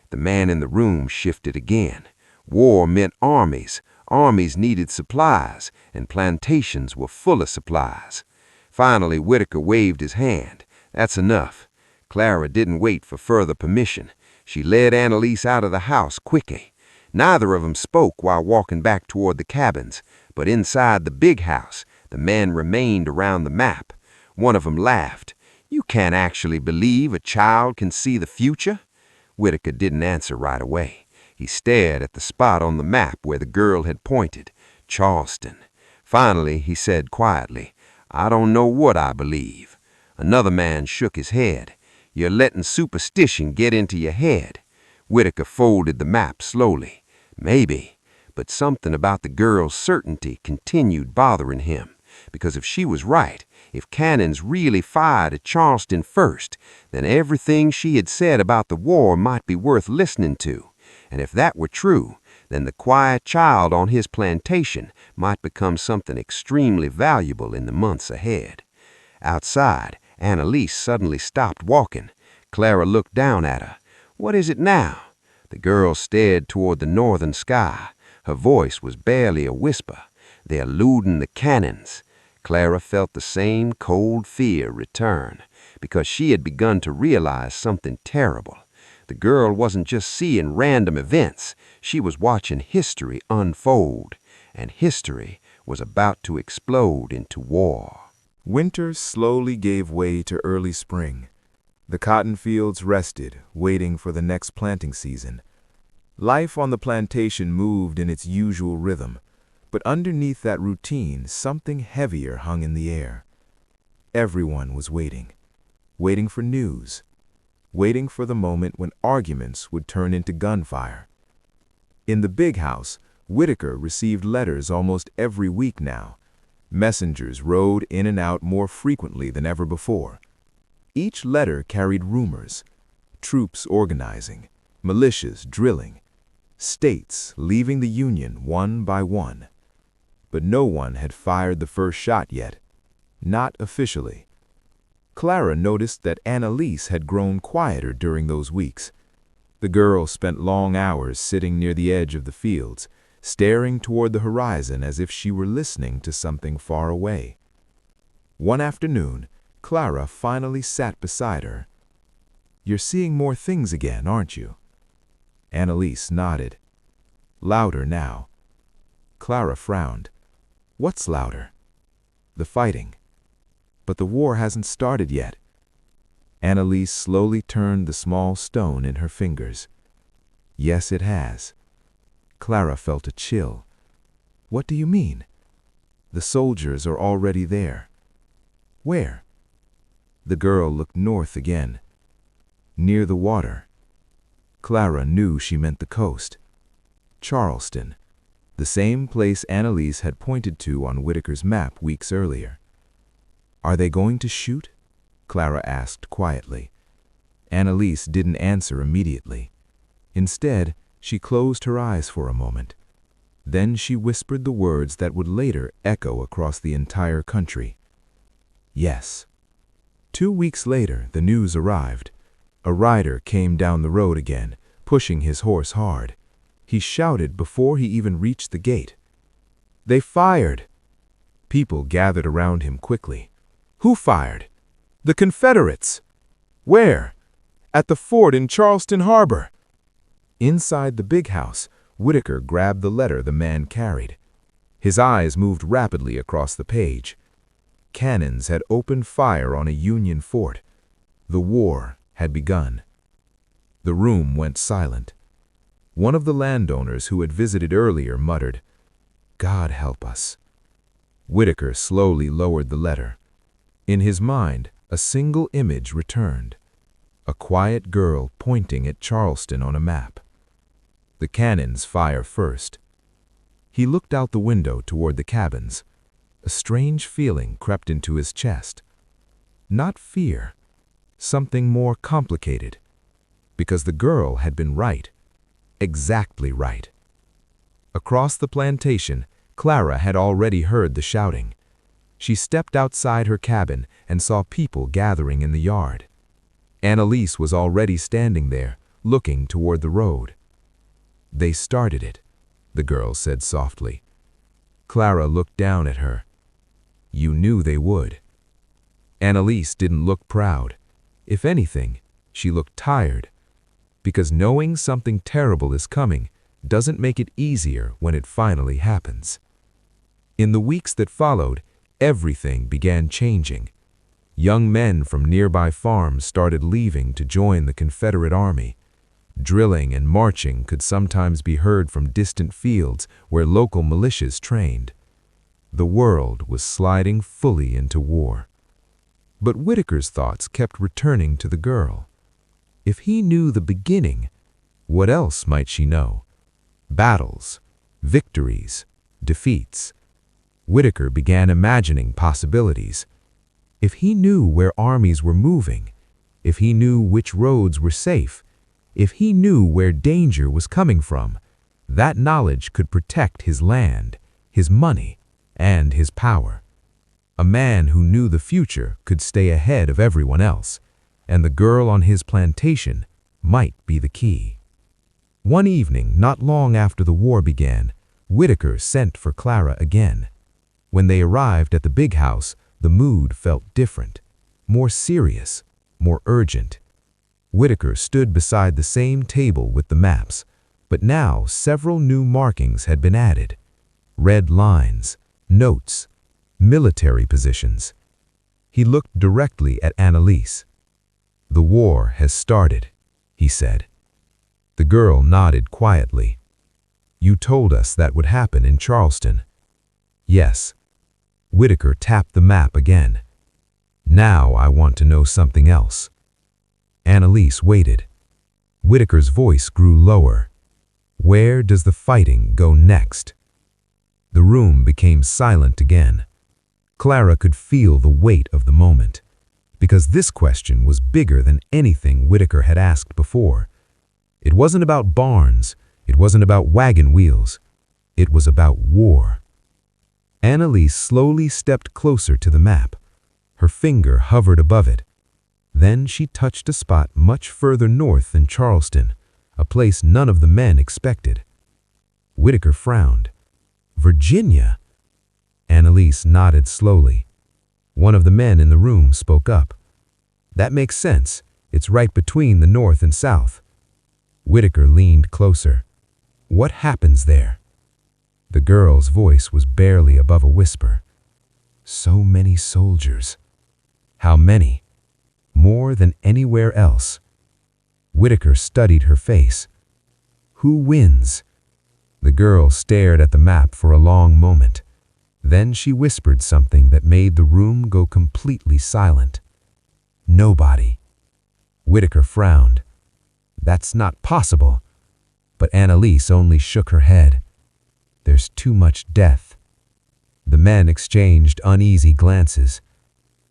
The man in the room shifted again. War meant armies. Armies needed supplies, and plantations were full of supplies. Finally, Whitaker waved his hand. That's enough. Clara didn't wait for further permission. She led Annalise out of the house quickly. Neither of them spoke while walking back toward the cabins, but inside the big house, the men remained around the map. One of them laughed. You can't actually believe a child can see the future? Whitaker didn't answer right away. He stared at the spot on the map where the girl had pointed, Charleston. Finally, he said quietly, I don't know what I believe. Another man shook his head. You're letting superstition get into your head. Whitaker folded the map slowly. Maybe, but something about the girl's certainty continued bothering him. Because if she was right, if cannons really fired at Charleston first, then everything she had said about the war might be worth listening to. And if that were true, then the quiet child on his plantation might become something extremely valuable in the months ahead. Outside, Annalise suddenly stopped walking. Clara looked down at her. What is it now? The girl stared toward the northern sky. Her voice was barely a whisper. They're looting the cannons. Clara felt the same cold fear return, because she had begun to realize something terrible. The girl wasn't just seeing random events. She was watching history unfold, and history was about to explode into war. Winter slowly gave way to early spring. The cotton fields rested, waiting for the next planting season. Life on the plantation moved in its usual rhythm, but underneath that routine, something heavier hung in the air. Everyone was waiting for news, waiting for the moment when arguments would turn into gunfire. In the big house, Whitaker received letters almost every week now. Messengers rode in and out more frequently than ever before. Each letter carried rumors: troops organizing, militias drilling, states leaving the Union one by one. But no one had fired the first shot yet, not officially. Clara noticed that Annalise had grown quieter during those weeks. The girl spent long hours sitting near the edge of the fields, staring toward the horizon as if she were listening to something far away. One afternoon, Clara finally sat beside her. "You're seeing more things again, aren't you?" Annalise nodded. Louder now. Clara frowned. "What's louder?" "The fighting. But the war hasn't started yet." Annalise slowly turned the small stone in her fingers. "Yes, it has." Clara felt a chill. "What do you mean?" "The soldiers are already there." "Where?" The girl looked north again. "Near the water." Clara knew she meant the coast. Charleston, the same place Annalise had pointed to on Whitaker's map weeks earlier. "Are they going to shoot?" Clara asked quietly. Annalise didn't answer immediately. Instead, she closed her eyes for a moment. Then she whispered the words that would later echo across the entire country. "Yes." 2 weeks later, the news arrived. A rider came down the road again, pushing his horse hard. He shouted before he even reached the gate. "They fired!" People gathered around him quickly. "Who fired?" "The Confederates." "Where?" "At the fort in Charleston Harbor." Inside the big house, Whitaker grabbed the letter the man carried. His eyes moved rapidly across the page. Cannons had opened fire on a Union fort. The war had begun. The room went silent. One of the landowners who had visited earlier muttered, "God help us." Whitaker slowly lowered the letter. In his mind, a single image returned: a quiet girl pointing at Charleston on a map. The cannons fire first. He looked out the window toward the cabins. A strange feeling crept into his chest. Not fear, something more complicated. Because the girl had been right. Exactly right. Across the plantation, Clara had already heard the shouting. She stepped outside her cabin and saw people gathering in the yard. Annalise was already standing there, looking toward the road. "They started it," the girl said softly. Clara looked down at her. "You knew they would." Annalise didn't look proud. If anything, she looked tired. Because knowing something terrible is coming doesn't make it easier when it finally happens. In the weeks that followed, everything began changing. Young men from nearby farms started leaving to join the Confederate Army. Drilling and marching could sometimes be heard from distant fields where local militias trained. The world was sliding fully into war. But Whitaker's thoughts kept returning to the girl. If he knew the beginning, what else might she know? Battles, victories, defeats. Whitaker began imagining possibilities. If he knew where armies were moving, if he knew which roads were safe, if he knew where danger was coming from, that knowledge could protect his land, his money, and his power. A man who knew the future could stay ahead of everyone else, and the girl on his plantation might be the key. One evening, not long after the war began, Whitaker sent for Clara again. When they arrived at the big house, the mood felt different, more serious, more urgent. Whitaker stood beside the same table with the maps, but now several new markings had been added. Red lines, notes, military positions. He looked directly at Annalise. "The war has started," he said. The girl nodded quietly. "You told us that would happen in Charleston." "Yes." Whitaker tapped the map again. "Now I want to know something else." Annalise waited. Whitaker's voice grew lower. "Where does the fighting go next?" The room became silent again. Clara could feel the weight of the moment, because this question was bigger than anything Whitaker had asked before. It wasn't about barns, it wasn't about wagon wheels, it was about war. Annalise slowly stepped closer to the map. Her finger hovered above it. Then she touched a spot much further north than Charleston, a place none of the men expected. Whitaker frowned. "Virginia?" Annalise nodded slowly. One of the men in the room spoke up. "That makes sense. It's right between the north and south." Whitaker leaned closer. "What happens there?" The girl's voice was barely above a whisper. "So many soldiers." "How many?" "More than anywhere else." Whitaker studied her face. "Who wins?" The girl stared at the map for a long moment. Then she whispered something that made the room go completely silent. "Nobody." Whitaker frowned. "That's not possible." But Annalise only shook her head. "There's too much death." The men exchanged uneasy glances.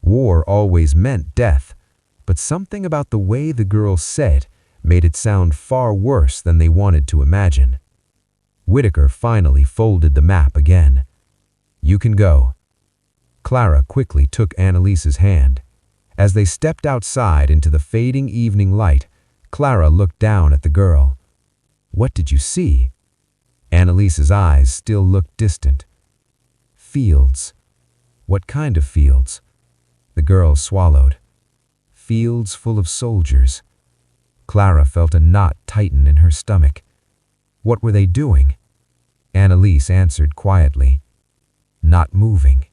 War always meant death, but something about the way the girl said made it sound far worse than they wanted to imagine. Whitaker finally folded the map again. "You can go." Clara quickly took Annalise's hand. As they stepped outside into the fading evening light, Clara looked down at the girl. "What did you see?" Annalise's eyes still looked distant. "Fields." "What kind of fields?" The girl swallowed. "Fields full of soldiers." Clara felt a knot tighten in her stomach. "What were they doing?" Annalise answered quietly. "Not moving."